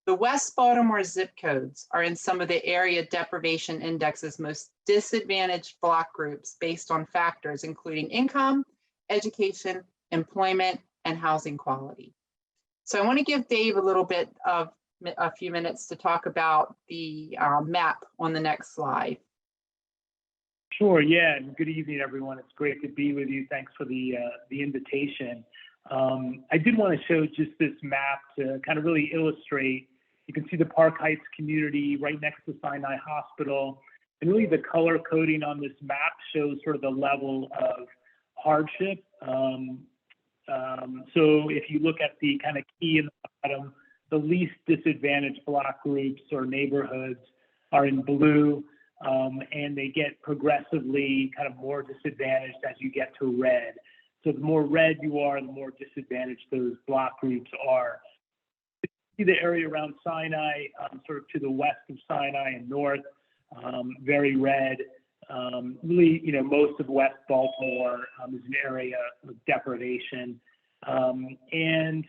The West Baltimore zip codes are in some of the area deprivation index's most disadvantaged block groups based on factors including income, education, employment, and housing quality. So I want to give Dave a few minutes to talk about the map on the next slide. Sure, yeah, and good evening, everyone. It's great to be with you. Thanks for the invitation. I did want to show just this map to kind of really illustrate. You can see the Park Heights community right next to Sinai Hospital. And really the color coding on this map shows sort of the level of hardship. So if you look at the kind of key in the bottom, the least disadvantaged block groups or neighborhoods are in blue, and they get progressively kind of more disadvantaged as you get to red. So the more red you are, the more disadvantaged those block groups are. see the area around Sinai, sort of to the west of Sinai and north, very red. Really, most of West Baltimore is an area of depredation. The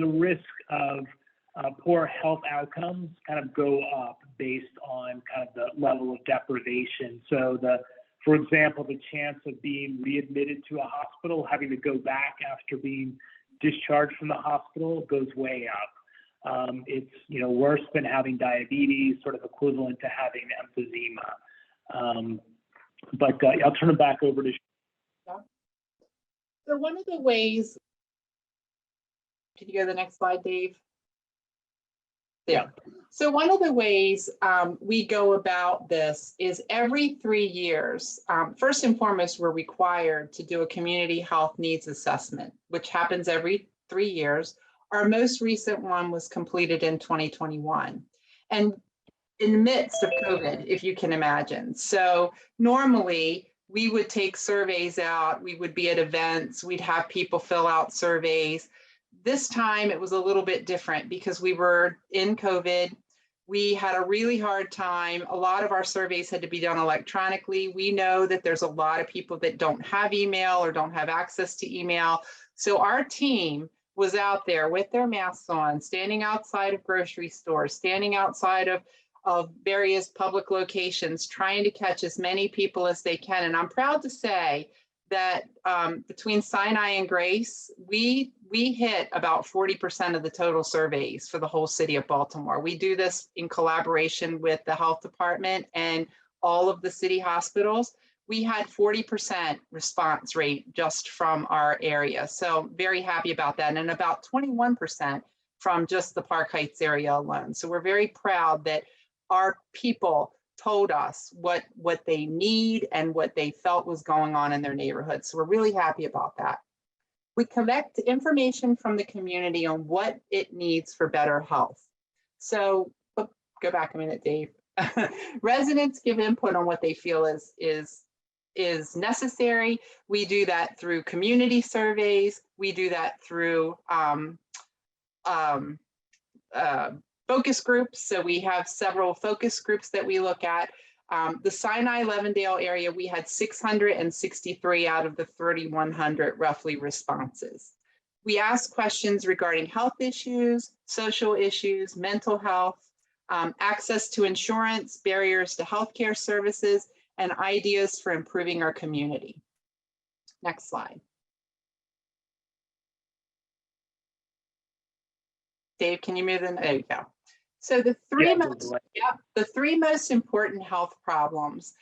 risk of poor health outcomes kind of go up based on kind of the level of depredation. So for example, the chance of being readmitted to a hospital, having to go back after being discharged from the hospital goes way up. It's worse than having diabetes, sort of equivalent to having emphysema. But I'll turn it back over to. So one of the ways, can you go to the next slide, Dave? Yeah. So one of the ways we go about this is every 3 years, first and foremost, we're required to do a community health needs assessment, which happens every 3 years. Our most recent one was completed in 2021. And in the midst of COVID, if you can imagine. So normally we would take surveys out, we would be at events, we'd have people fill out surveys. This time it was a little bit different because we were in COVID. We had a really hard time. A lot of our surveys had to be done electronically. We know that there's a lot of people that don't have email or don't have access to email. So our team was out there with their masks on, standing outside of grocery stores, standing outside of various public locations, trying to catch as many people as they can. And I'm proud to say that between Sinai and Grace, we hit about 40% of the total surveys for the whole city of Baltimore. We do this in collaboration with the health department and all of the city hospitals. We had 40% response rate just from our area. So very happy about that. And about 21% from just the Park Heights area alone. So we're very proud that our people told us what they need and what they felt was going on in their neighborhood. So we're really happy about that. We collect information from the community on what it needs for better health. So go back a minute, Dave. Residents give input on what they feel is necessary. We do that through community surveys. We do that through focus groups. So we have several focus groups that we look at. The Sinai-Levendale area, we had 663 out of the 3,100 roughly responses. We asked questions regarding health issues, social issues, mental health, access to insurance, barriers to healthcare services, and ideas for improving our community. Next slide. Dave, can you move in? There you go. So the three most important health problems,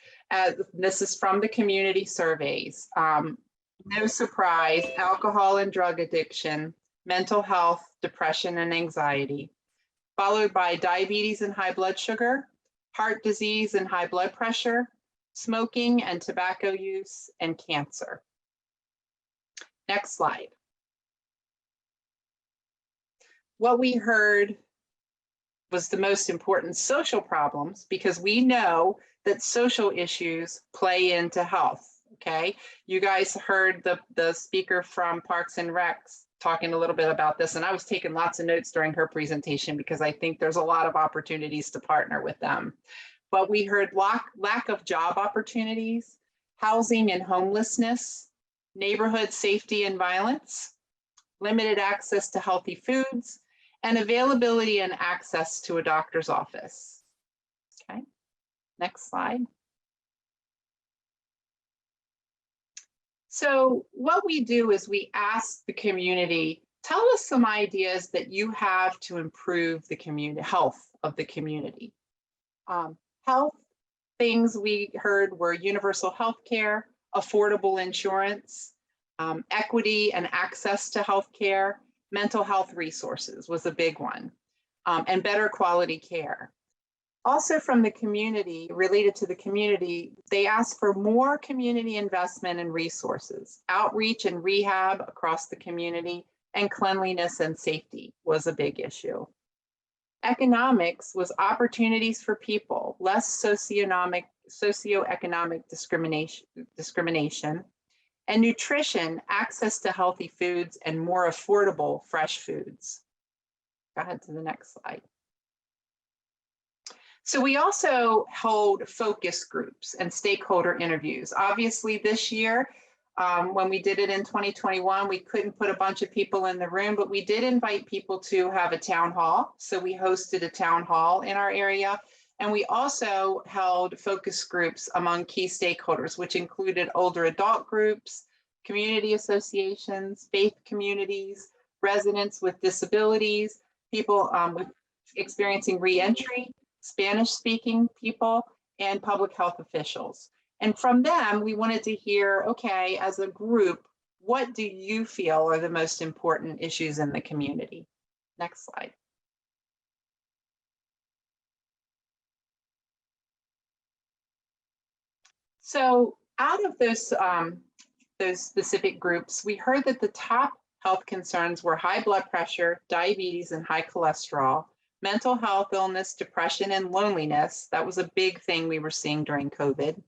this is from the community surveys, no surprise, alcohol and drug addiction, mental health, depression and anxiety, followed by diabetes and high blood sugar, heart disease and high blood pressure, smoking and tobacco use, and cancer. Next slide. What we heard was the most important social problems, because we know that social issues play into health, okay? You guys heard the speaker from Parks and Recs talking a little bit about this, and I was taking lots of notes during her presentation because I think there's a lot of opportunities to partner with them. But we heard lack of job opportunities, housing and homelessness, neighborhood safety and violence, limited access to healthy foods, and availability and access to a doctor's office. Okay, next slide. So what we do is we ask the community, tell us some ideas that you have to improve the community health of the community. Health things we heard were universal health care, affordable insurance, equity and access to health care, mental health resources was a big one, and better quality care. Also from the community, related to the community, they asked for more community investment and resources, outreach and rehab across the community, and cleanliness and safety was a big issue. Economics was opportunities for people, less socioeconomic discrimination, and nutrition, access to healthy foods and more affordable fresh foods. Go ahead to the next slide. So we also hold focus groups and stakeholder interviews. Obviously this year, when we did it in 2021, we couldn't put a bunch of people in the room, but we did invite people to have a town hall. So we hosted a town hall in our area. And we also held focus groups among key stakeholders, which included older adult groups, community associations, faith communities, residents with disabilities, people with experiencing re-entry, Spanish-speaking people, and public health officials. And from them, we wanted to hear, okay, as a group, what do you feel are the most important issues in the community? Next slide. So out of those specific groups, we heard that the top health concerns were high blood pressure, diabetes, and high cholesterol, mental health, illness, depression, and loneliness. That was a big thing we were seeing during COVID.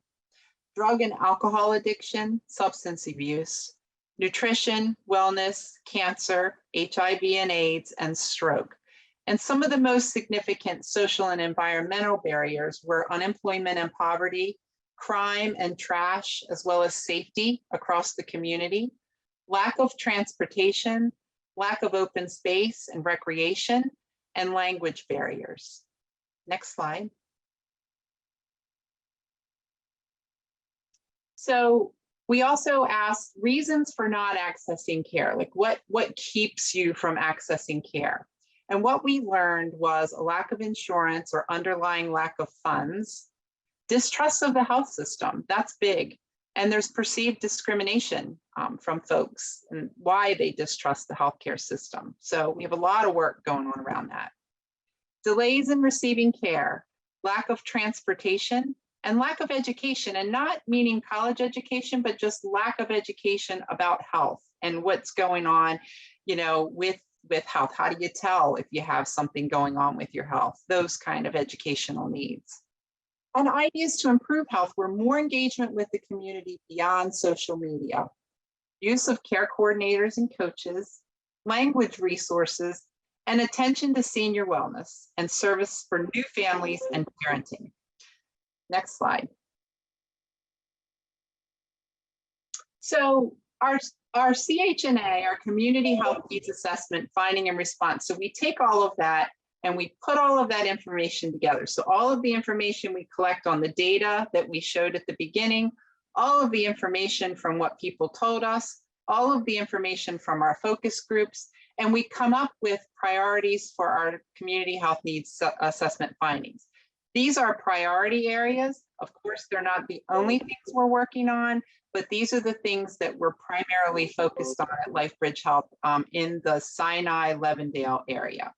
Drug and alcohol addiction, substance abuse, nutrition, wellness, cancer, HIV and AIDS, and stroke. And some of the most significant social and environmental barriers were unemployment and poverty, crime and trash, as well as safety across the community, lack of transportation, lack of open space and recreation, and language barriers. Next slide. So we also asked reasons for not accessing care, like what keeps you from accessing care? And what we learned was a lack of insurance or underlying lack of funds, distrust of the health system, that's big. And there's perceived discrimination from folks and why they distrust the healthcare system. So we have a lot of work going on around that. Delays in receiving care, lack of transportation, and lack of education, and not meaning college education, but just lack of education about health and what's going on, you know, with health. How do you tell if you have something going on with your health? Those kind of educational needs. And ideas to improve health were more engagement with the community beyond social media, use of care coordinators and coaches, language resources, and attention to senior wellness and service for new families and parenting. Next slide. So our CHNA, our Community Health Needs Assessment, Finding and Response. So we take all of that and we put all of that information together. So all of the information we collect on the data that we showed at the beginning, all of the information from what people told us, all of the information from our focus groups, and we come up with priorities for our Community Health Needs Assessment findings. These are priority areas. Of course, they're not the only things we're working on, but these are the things that we're primarily focused on at LifeBridge Health in the Sinai-Levendale area.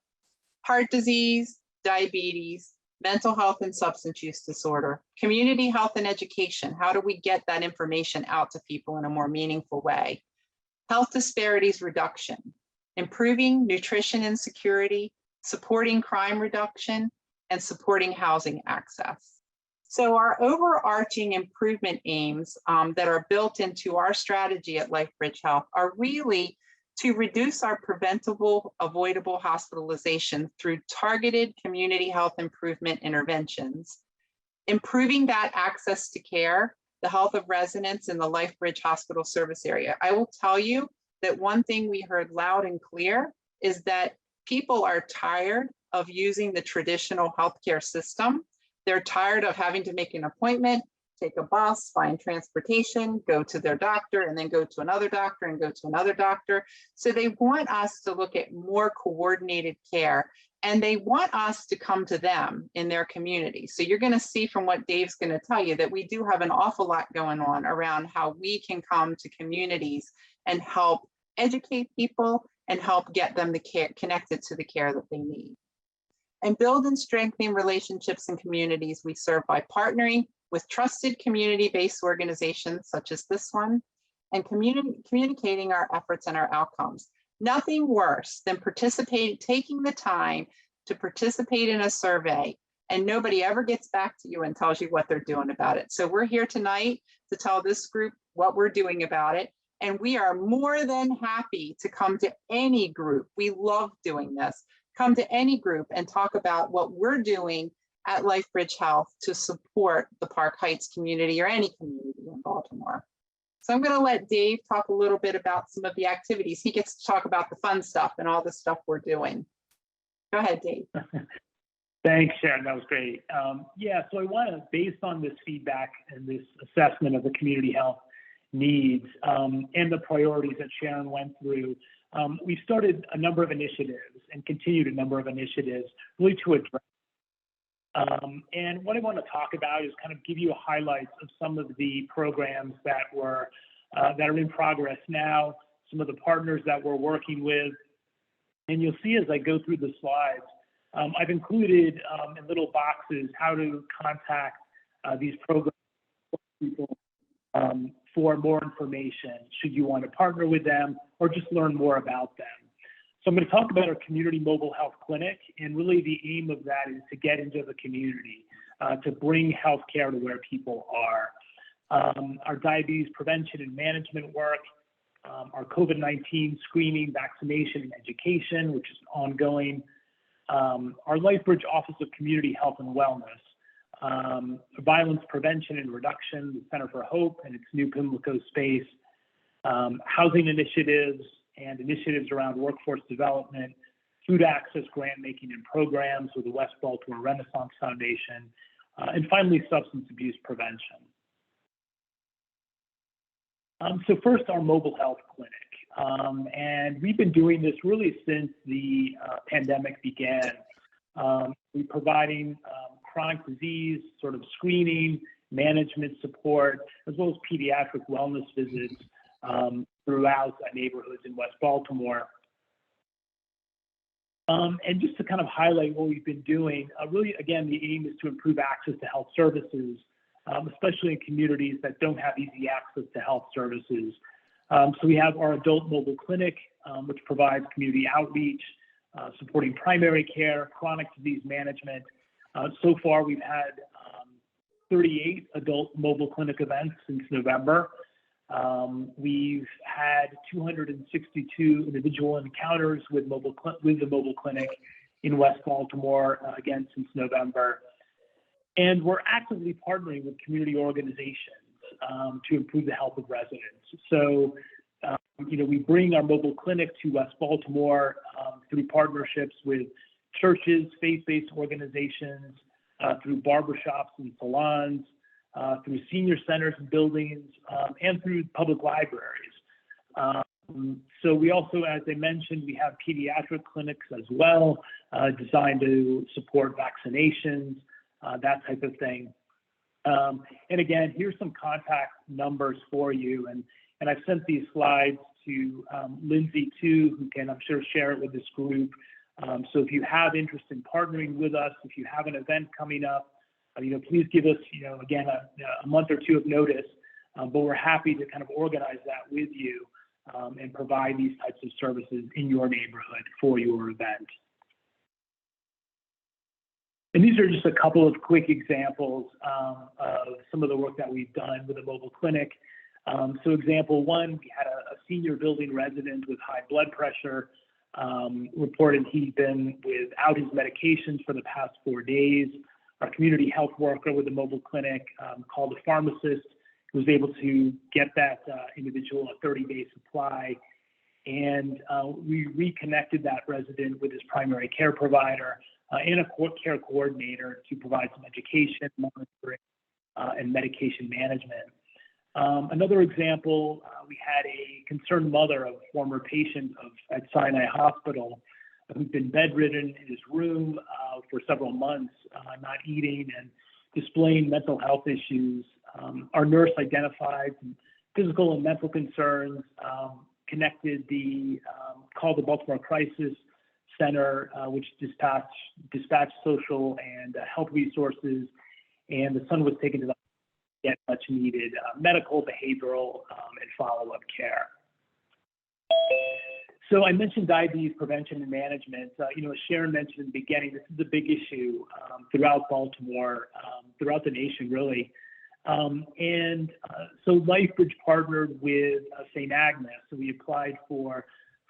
Heart disease, diabetes, mental health and substance use disorder, community health and education. How do we get that information out to people in a more meaningful way? Health disparities reduction, improving nutrition insecurity, supporting crime reduction, and supporting housing access. So our overarching improvement aims that are built into our strategy at LifeBridge Health are really to reduce our preventable, avoidable hospitalization through targeted community health improvement interventions, improving that access to care, the health of residents in the LifeBridge Hospital service area. I will tell you that one thing we heard loud and clear is that people are tired of using the traditional healthcare system. They're tired of having to make an appointment, take a bus, find transportation, go to their doctor, and then go to another doctor and go to another doctor. So they want us to look at more coordinated care, and they want us to come to them in their community. So you're going to see from what Dave's going to tell you that we do have an awful lot going on around how we can come to communities and help educate people and help get them the care connected to the care that they need. And build and strengthen relationships in communities we serve by partnering with trusted community-based organizations such as this one, and communicating our efforts and our outcomes. Nothing worse than taking the time to participate in a survey and nobody ever gets back to you and tells you what they're doing about it. So we're here tonight to tell this group what we're doing about it. And we are more than happy to come to any group. We love doing this. come to any group and talk about what we're doing at LifeBridge Health to support the Park Heights community or any community in Baltimore. So I'm going to let Dave talk a little bit about some of the activities. He gets to talk about the fun stuff and all the stuff we're doing. Go ahead, Dave. Thanks, Sharon. That was great. Yeah, so I want to, based on this feedback and this assessment of the community health needs and the priorities that Sharon went through, we started a number of initiatives and continued a number of initiatives really to address. And what I want to talk about is kind of give you highlights of some of the programs that were that are in progress now, some of the partners that we're working with. And you'll see as I go through the slides, I've included in little boxes how to contact these programs people for more information, should you want to partner with them or just learn more about them. So I'm going to talk about our community mobile health clinic, and really the aim of that is to get into the community, to bring healthcare to where people are. Our diabetes prevention and management work, our COVID-19 screening, vaccination, and education, which is ongoing. Our LifeBridge Office of Community Health and Wellness, violence prevention and reduction, the Center for Hope and its new Pimlico space, housing initiatives and initiatives around workforce development, food access grant making and programs with the West Baltimore Renaissance Foundation, and finally, substance abuse prevention. So first, our mobile health clinic. And we've been doing this really since the pandemic began. We're providing chronic disease sort of screening, management support, as well as pediatric wellness visits throughout neighborhoods in West Baltimore. And just to kind of highlight what we've been doing, really, again, the aim is to improve access to health services, especially in communities that don't have easy access to health services. So we have our adult mobile clinic, which provides community outreach, supporting primary care, chronic disease management. So far, we've had 38 adult mobile clinic events since November. We've had 262 individual encounters with the mobile clinic in West Baltimore, again, since November. And we're actively partnering with community organizations to improve the health of residents. So, we bring our mobile clinic to West Baltimore through partnerships with churches, faith-based organizations, through barbershops and salons, through senior centers and buildings, and through public libraries. So we also, as I mentioned, we have pediatric clinics as well, designed to support vaccinations, that type of thing. And again, here's some contact numbers for you. And I've sent these slides to Lindsay too, who can, I'm sure, share it with this group. So if you have interest in partnering with us, if you have an event coming up, please give us, again, a month or two of notice, but we're happy to kind of organize that with you and provide these types of services in your neighborhood for your event. And these are just a couple of quick examples of some of the work that we've done with the mobile clinic. So example one, we had a senior building resident with high blood pressure, reported he'd been without his medications for the past 4 days. Our community health worker with the mobile clinic called a pharmacist who was able to get that individual a 30-day supply. And we reconnected that resident with his primary care provider and a care coordinator to provide some education, monitoring, and medication management. Another example, we had a concerned mother of a former patient at Sinai Hospital who's been bedridden in his room for several months, not eating and displaying mental health issues. Our nurse identified some physical and mental concerns, called the Baltimore Crisis Center, which dispatched social and health resources, and the son was taken to the get much needed medical, behavioral, and follow-up care. So I mentioned diabetes prevention and management. As Sharon mentioned in the beginning, this is a big issue throughout Baltimore, throughout the nation, really. So LifeBridge partnered with St. Agnes. So we applied for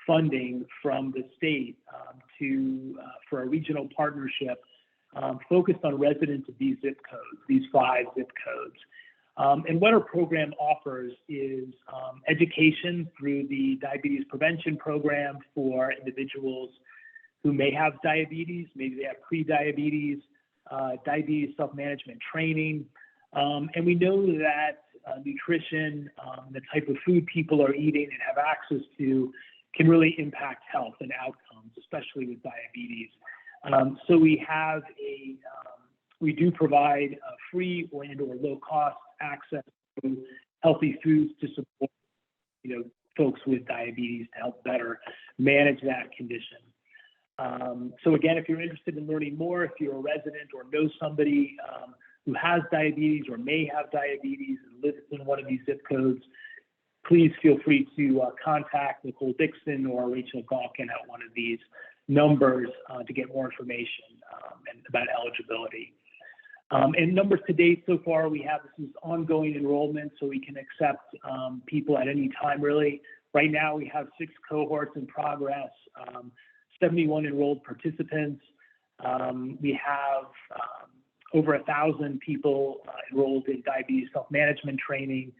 funding from the state for a regional partnership focused on residents of these zip codes, these 5 zip codes. And what our program offers is education through the diabetes prevention program for individuals who may have diabetes, maybe they have pre-diabetes, diabetes self-management training. And we know that nutrition, the type of food people are eating and have access to can really impact health and outcomes, especially with diabetes. So we do provide free or low cost access to healthy foods to support, folks with diabetes to help better manage that condition. So again, if you're interested in learning more, if you're a resident or know somebody who has diabetes or may have diabetes and lives in one of these zip codes, please feel free to contact Nicole Dixon or Rachel Galkin at one of these numbers to get more information and about eligibility. And numbers to date so far, this is ongoing enrollment, so we can accept people at any time, really. Right now, we have 6 cohorts in progress, 71 enrolled participants. We have over 1,000 people enrolled in diabetes self-management training,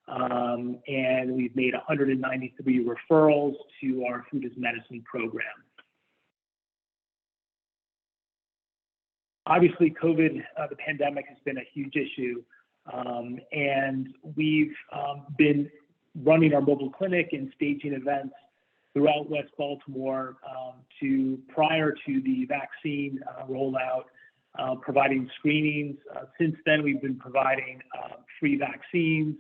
and we've made 193 referrals to our Food as Medicine program. Obviously, COVID, the pandemic, has been a huge issue, and we've been running our mobile clinic and staging events throughout West Baltimore prior to the vaccine rollout, providing screenings. Since then, we've been providing free vaccines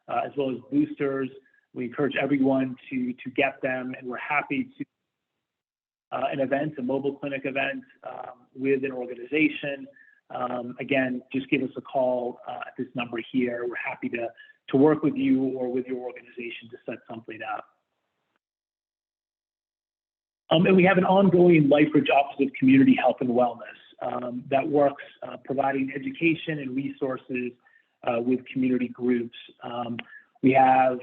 as well as boosters. We encourage everyone to get them, and we're happy to a mobile clinic event with an organization. Again, just give us a call at this number here. We're happy to work with you or with your organization to set something up. And we have an ongoing LifeBridge Office of Community Health and Wellness that works providing education and resources with community groups. We have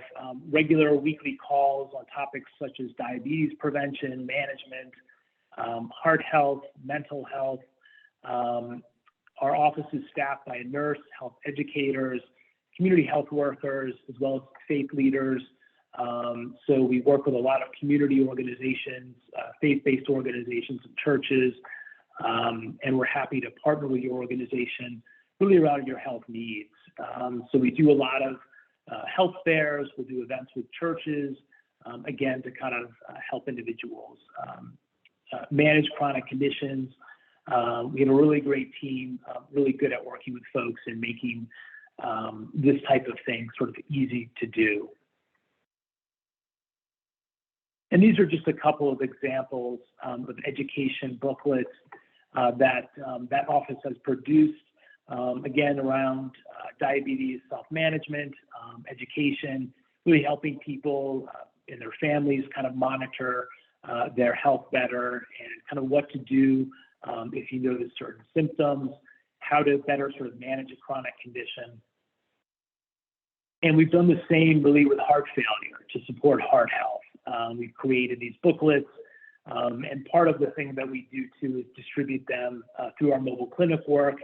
regular weekly calls on topics such as diabetes prevention, management, heart health, mental health. Our office is staffed by a nurse, health educators, community health workers, as well as faith leaders. So we work with a lot of community organizations, faith-based organizations and churches, and we're happy to partner with your organization really around your health needs. So we do a lot of health fairs, we'll do events with churches, again, to kind of help individuals manage chronic conditions. We have a really great team, really good at working with folks and making this type of thing sort of easy to do. And these are just a couple of examples of education booklets that office has produced, again, around diabetes self-management, education, really helping people and their families kind of monitor their health better and kind of what to do if you notice certain symptoms, how to better sort of manage a chronic condition. And we've done the same really with heart failure to support heart health. We've created these booklets, and part of the thing that we do too is distribute them through our mobile clinic work,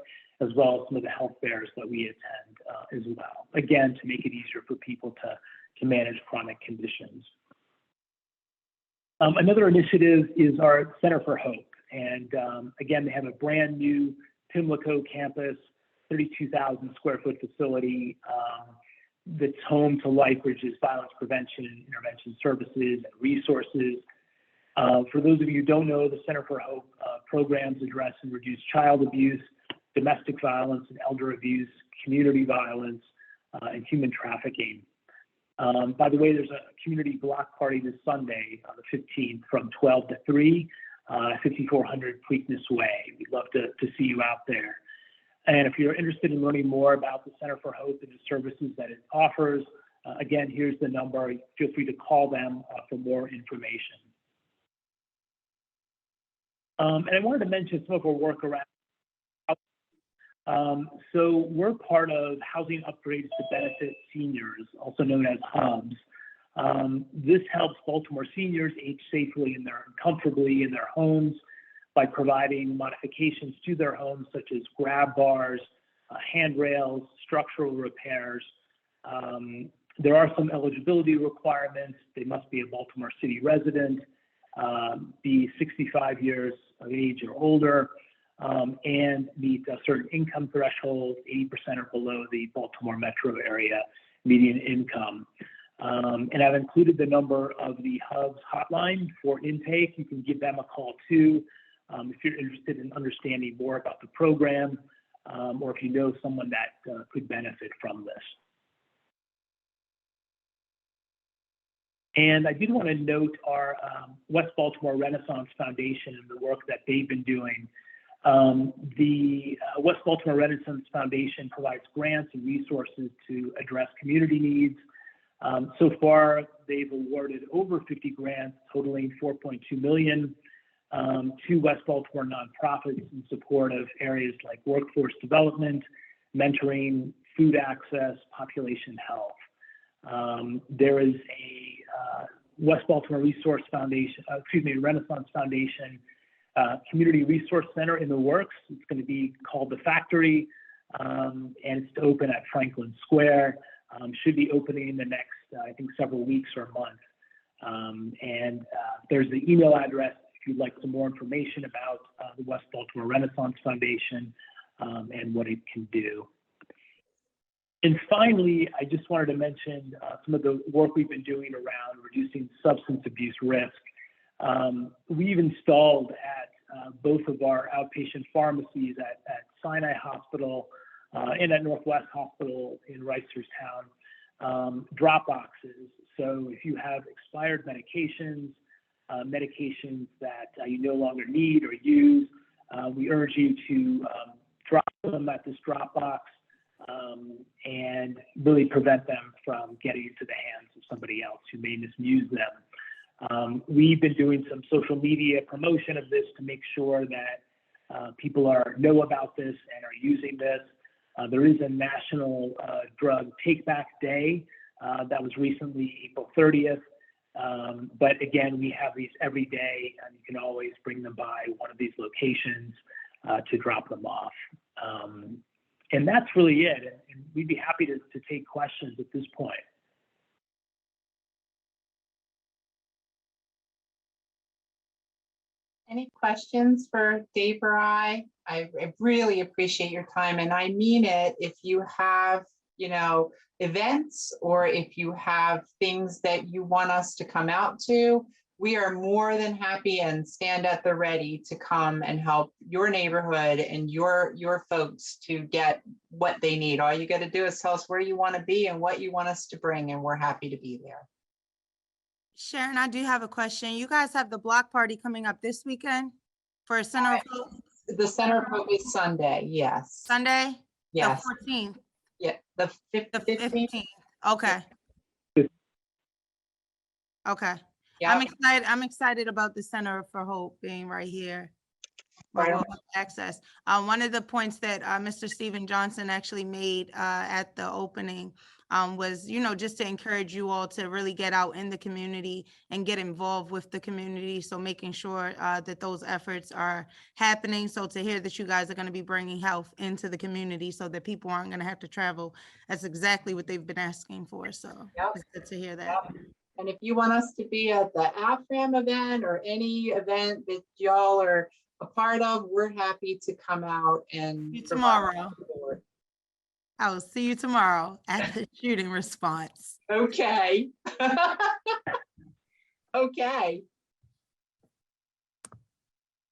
as well as some of the health fairs that we attend as well, again, to make it easier for people to manage chronic conditions. Another initiative is our Center for Hope. And again, they have a brand new Pimlico campus, 32,000 square foot facility that's home to LifeBridge's violence prevention and intervention services and resources. For those of you who don't know, the Center for Hope programs address and reduce child abuse, domestic violence and elder abuse, community violence, and human trafficking. By the way, there's a community block party this Sunday, the 15th, from 12 to 3, 5400 Preakness Way. We'd love to see you out there. And if you're interested in learning more about the Center for Hope and the services that it offers, again, here's the number. Feel free to call them for more information. And I wanted to mention some of our work around. So we're part of Housing Upgrades to Benefit Seniors, also known as HUBs. This helps Baltimore seniors age safely and comfortably in their homes by providing modifications to their homes, such as grab bars, handrails, structural repairs. There are some eligibility requirements. They must be a Baltimore City resident, be 65 years of age or older, and meet a certain income threshold, 80% or below the Baltimore metro area median income. And I've included the number of the Hub's hotline for intake. You can give them a call too, if you're interested in understanding more about the program, or if you know someone that could benefit from this. And I did want to note our West Baltimore Renaissance Foundation and the work that they've been doing. The West Baltimore Renaissance Foundation provides grants and resources to address community needs. So far, they've awarded over 50 grants totaling $4.2 million to West Baltimore nonprofits in support of areas like workforce development, mentoring, food access, population health. There is a West Baltimore Resource Foundation, Renaissance Foundation Community Resource Center in the works. It's going to be called The Factory, and it's to open at Franklin Square. Should be opening in the next, I think, several weeks or month. There's the email address if you'd like some more information about the West Baltimore Renaissance Foundation and what it can do. And finally, I just wanted to mention some of the work we've been doing around reducing substance abuse risk. We've installed at both of our outpatient pharmacies at Sinai Hospital and at Northwest Hospital in Reisterstown, drop boxes. So if you have expired medications, medications that you no longer need or use, we urge you to drop them at this drop box and really prevent them from getting into the hands of somebody else who may misuse them. We've been doing some social media promotion of this to make sure that people know about this and are using this. There is a National Drug Take Back Day that was recently April 30th. But again, we have these every day, and you can always bring them by one of these locations to drop them off. And that's really it. And we'd be happy to take questions at this point. Any questions for Dave or I? I really appreciate your time, and I mean it. If you have, events, or if you have things that you want us to come out to, we are more than happy and stand at the ready to come and help your neighborhood and your folks to get what they need. All you got to do is tell us where you want to be and what you want us to bring, and we're happy to be there. Sharon, I do have a question. You guys have the block party coming up this weekend for Center of Hope? The Center of Hope is Sunday, yes. Sunday? Yes. The 14th? Yeah, the 15th. Okay. Okay. Yeah. I'm excited about the Center for Hope being right here. Right. We'll have access. One of the points that Mr. Stephen Johnson actually made at the opening was, just to encourage you all to really get out in the community and get involved with the community. So making sure that those efforts are happening. So to hear that you guys are going to be bringing health into the community so that people aren't going to have to travel, that's exactly what they've been asking for. So it's good to hear that. Yep. And if you want us to be at the AFRAM event or any event that y'all are a part of, we're happy to come out and See you tomorrow. I will see you tomorrow at the shooting response. Okay. Okay.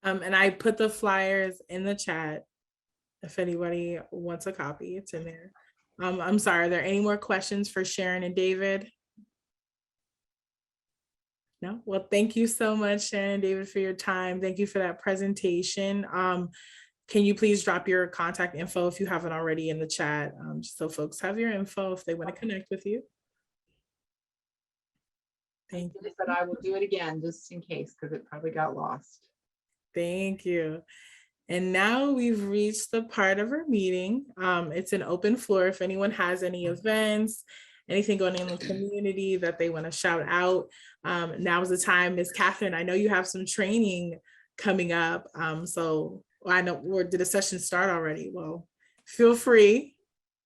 And I put the flyers in the chat. If anybody wants a copy, it's in there. I'm sorry, are there any more questions for Sharon and David? No? Well, thank you so much, Sharon and David, for your time. Thank you for that presentation. Can you please drop your contact info if you haven't already in the chat, just so folks have your info if they want to connect with you. Thank you. But I will do it again just in case, because it probably got lost. Thank you. And now we've reached the part of our meeting. It's an open floor. If anyone has any events, anything going on in the community that they want to shout out, now is the time. Ms. Catherine, I know you have some training coming up. So I know, or did the session start already? Well, feel free.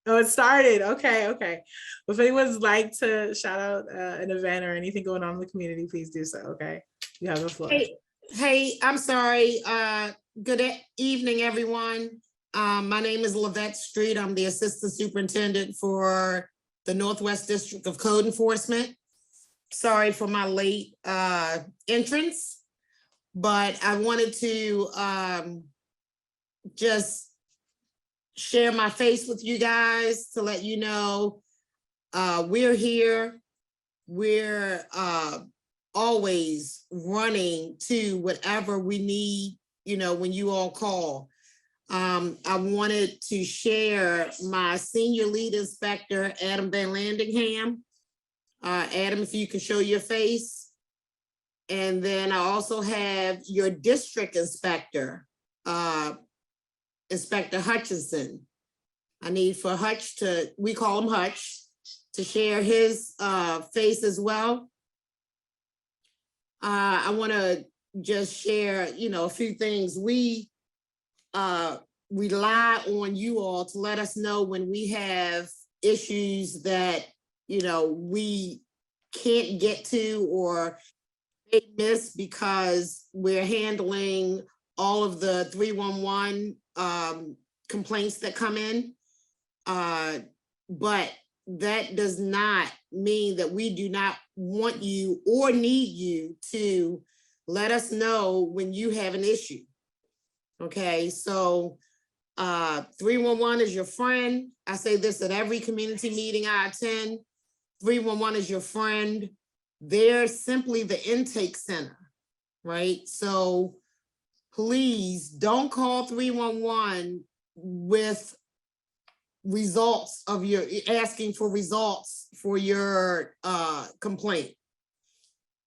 Oh, it started. Okay, okay. If anyone's like to shout out an event or anything going on in the community, please do so. Okay, you have the floor. Hey, I'm sorry. Good evening, everyone. My name is Lavette Street. I'm the Assistant Superintendent for the Northwest District of Code Enforcement. Sorry for my late entrance, but I wanted to just share my face with you guys to let you know we're here. We're always running to whatever we need, you know, when you all call. I wanted to share my senior lead inspector, Adam Van Landingham. Adam, if you can show your face. And then I also have your district inspector, Inspector Hutchinson. I need for Hutch to, we call him Hutch, to share his face as well. I want to just share, you know, a few things. We rely on you all to let us know when we have issues that, you know, we can't get to or may miss because we're handling all of the 311 complaints that come in. But that does not mean that we do not want you or need you to let us know when you have an issue. Okay, so 311 is your friend. I say this at every community meeting I attend. 311 is your friend. They're simply the intake center, right? So please don't call 311 with results of your, asking for results for your complaint.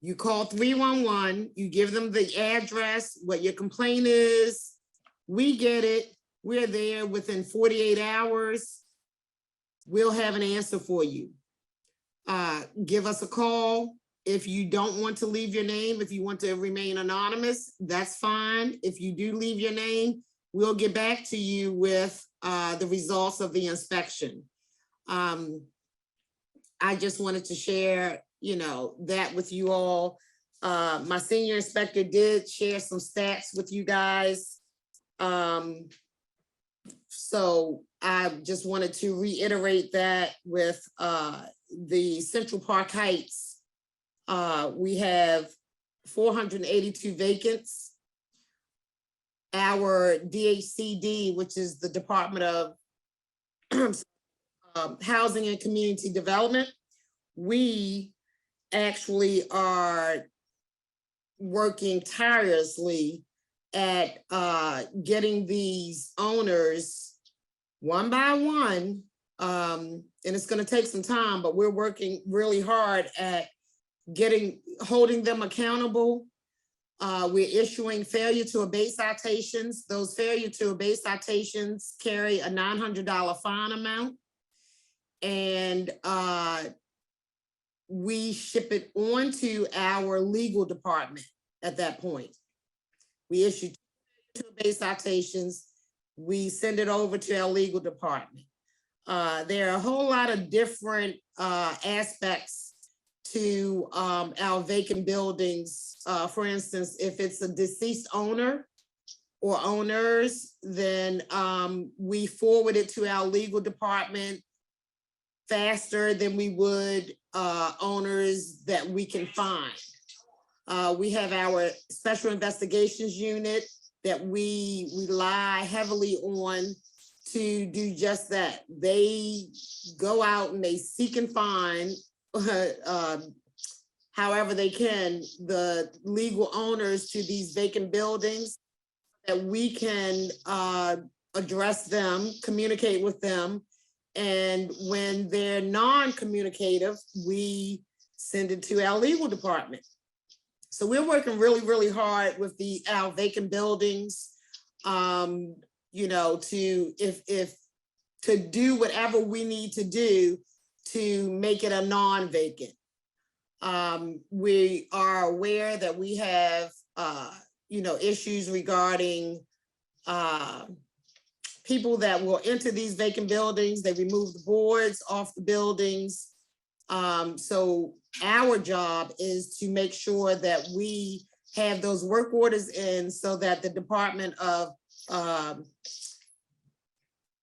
You call 311, you give them the address, what your complaint is, we get it, we're there within 48 hours, we'll have an answer for you. Give us a call. If you don't want to leave your name, if you want to remain anonymous, that's fine. If you do leave your name, we'll get back to you with the results of the inspection. I just wanted to share, you know, that with you all. My senior inspector did share some stats with you guys. So I just wanted to reiterate that with the Central Park Heights. We have 482 vacants. Our DHCD, which is the Department of Housing and Community Development, we actually are working tirelessly at getting these owners one by one, and it's going to take some time, but we're working really hard at holding them accountable. We're issuing failure to abate citations. Those failure to abate citations carry a $900 fine amount. And we ship it on to our legal department at that point. We issue failure to abate citations. We send it over to our legal department. There are a whole lot of different aspects to our vacant buildings. For instance, if it's a deceased owner or owners, then we forward it to our legal department faster than we would owners that we can find. We have our special investigations unit that we rely heavily on to do just that. They go out and they seek and find however they can, the legal owners to these vacant buildings that we can address them, communicate with them. And when they're non-communicative, we send it to our legal department. So we're working really, really hard with our vacant buildings, you know, to do whatever we need to do to make it a non-vacant. We are aware that we have, issues regarding people that will enter these vacant buildings. They remove the boards off the buildings. So our job is to make sure that we have those work orders in so that the Department of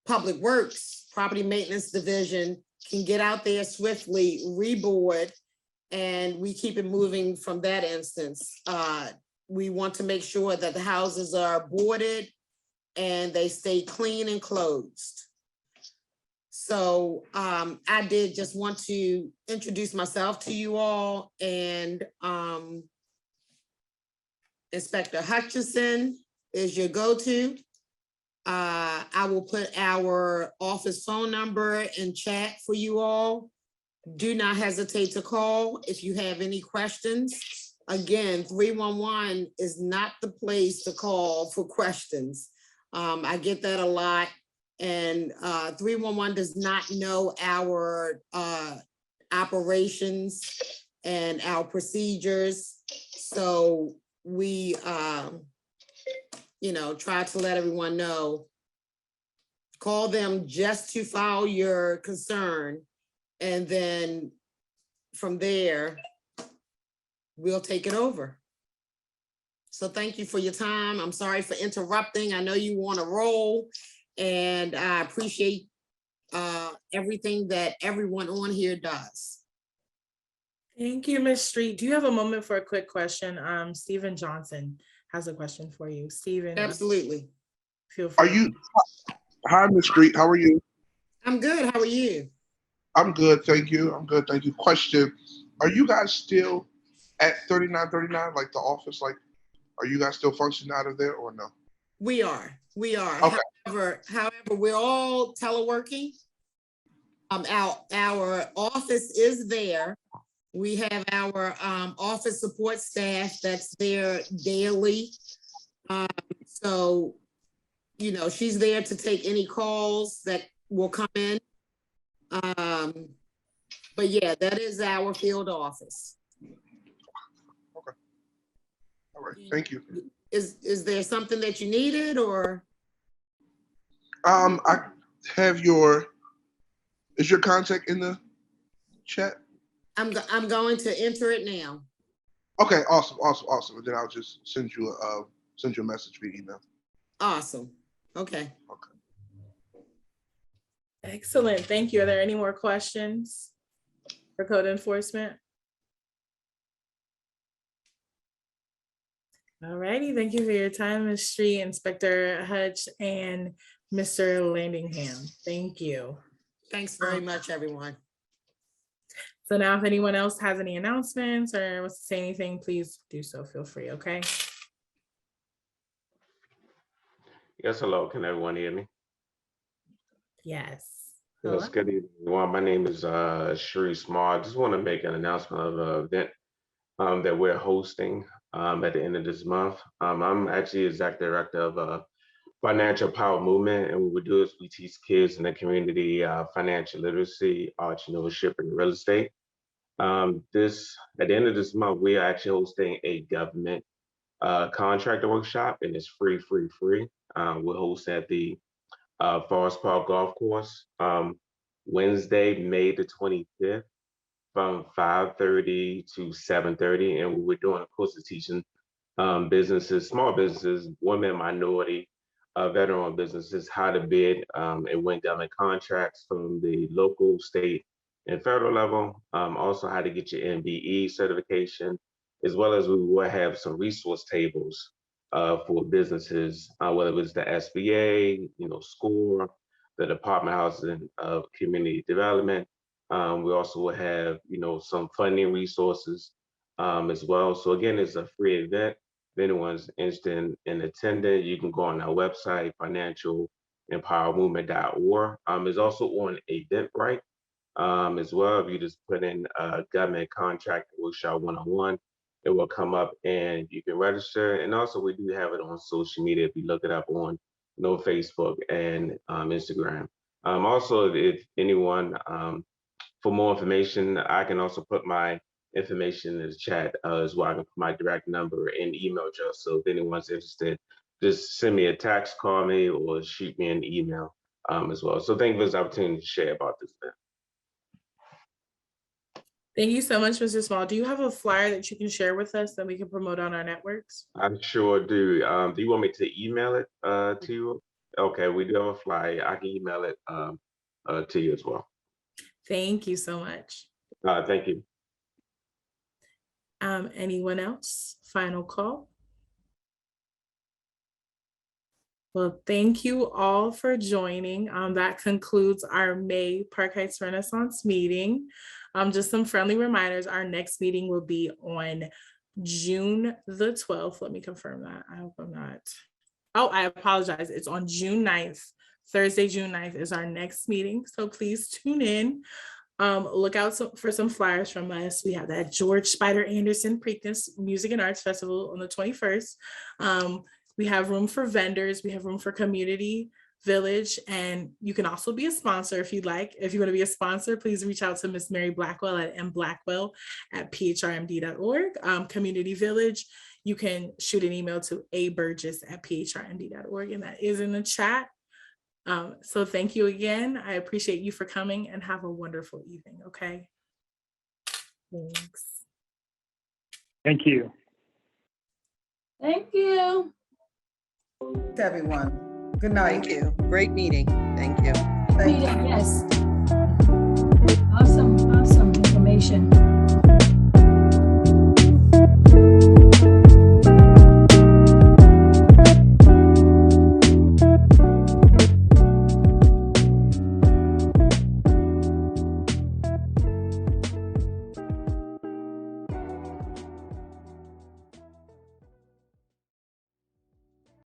Public Works, Property Maintenance Division can get out there swiftly, reboard, and we keep it moving from that instance. We want to make sure that the houses are boarded and they stay clean and closed. So I did just want to introduce myself to you all, and Inspector Hutchison is your go-to. I will put our office phone number in chat for you all. Do not hesitate to call if you have any questions. Again, 311 is not the place to call for questions. I get that a lot. And 311 does not know our operations and our procedures. So we, try to let everyone know. Call them just to file your concern. And then from there, we'll take it over. So thank you for your time. I'm sorry for interrupting. I know you want to roll, and I appreciate everything that everyone on here does. Thank you, Ms. Street. Do you have a moment for a quick question? Stephen Johnson has a question for you. Stephen. Absolutely. Feel free. Hi, Ms. Street. How are you? I'm good. How are you? I'm good. Thank you. I'm good. Thank you. Question. Are you guys still at 3939, like the office? Like, are you guys still functioning out of there or no? We are. Okay. However, we're all teleworking. Our office is there. We have our office support staff that's there daily. So, she's there to take any calls that will come in. But yeah, that is our field office. Okay. All right. Thank you. Is there something that you needed, or? I have is your contact in the chat? I'm going to enter it now. Okay, awesome. And then I'll just send you a message via email. Awesome. Okay. Excellent. Thank you. Are there any more questions for code enforcement? All righty. Thank you for your time, Ms. Street, Inspector Hutch, and Mr. Landingham. Thank you. Thanks very much, everyone. So now if anyone else has any announcements or wants to say anything, please do so. Feel free, okay? Yes, hello. Can everyone hear me? Yes. Yes, good evening, everyone. My name is Sheree Small. I just want to make an announcement of an event that we're hosting at the end of this month. I'm actually executive director of Financial Power Movement, and what we do is we teach kids in the community financial literacy, entrepreneurship, and real estate. At the end of this month, we are actually hosting a government contractor workshop, and it's free. We'll host at the Forest Park Golf Course Wednesday, May the 25th from 5:30 to 7:30. And what we're doing, of course, is teaching businesses, small businesses, women, minority, veteran businesses how to bid and win government contracts from the local, state, and federal level. Also how to get your MBE certification, as well as we will have some resource tables for businesses, whether it's the SBA, SCORE, the Department of Housing and Community Development. We also will have, some funding resources as well. So again, it's a free event. If anyone's interested in attending, you can go on our website, financialempowermovement.org. It's also on Eventbrite as well. If you just put in government contract workshop 101, it will come up and you can register. And also we do have it on social media if you look it up on Facebook and Instagram. Also, if anyone for more information, I can also put my information in the chat as well. I can put my direct number and email address. So if anyone's interested, just send me a text, call me, or shoot me an email as well. So thank you for this opportunity to share about this event. Thank you so much, Mr. Small. Do you have a flyer that you can share with us that we can promote on our networks? I sure do. Do you want me to email it to you? Okay, we do have a flyer. I can email it to you as well. Thank you so much. Thank you. Anyone else? Final call. Well, thank you all for joining. That concludes our May Park Heights Renaissance meeting. Just some friendly reminders. Our next meeting will be on June the 12th. Let me confirm that. I hope I'm not. Oh, I apologize. It's on June 9th. Thursday, June 9th is our next meeting. So please tune in. Look out for some flyers from us. We have that George Spider Anderson Preakness Music and Arts Festival on the 21st. We have room for vendors. We have room for community village, and you can also be a sponsor if you'd like. If you want to be a sponsor, please reach out to Miss Mary Blackwell at mblackwell@phrmd.org. Community village, you can shoot an email to aburgess@phrmd.org, and that is in the chat. So thank you again. I appreciate you for coming, and have a wonderful evening, okay? Thanks. Thank you. Thank you. To everyone. Good night. Thank you. Great meeting. Thank you. Thank you. Yes.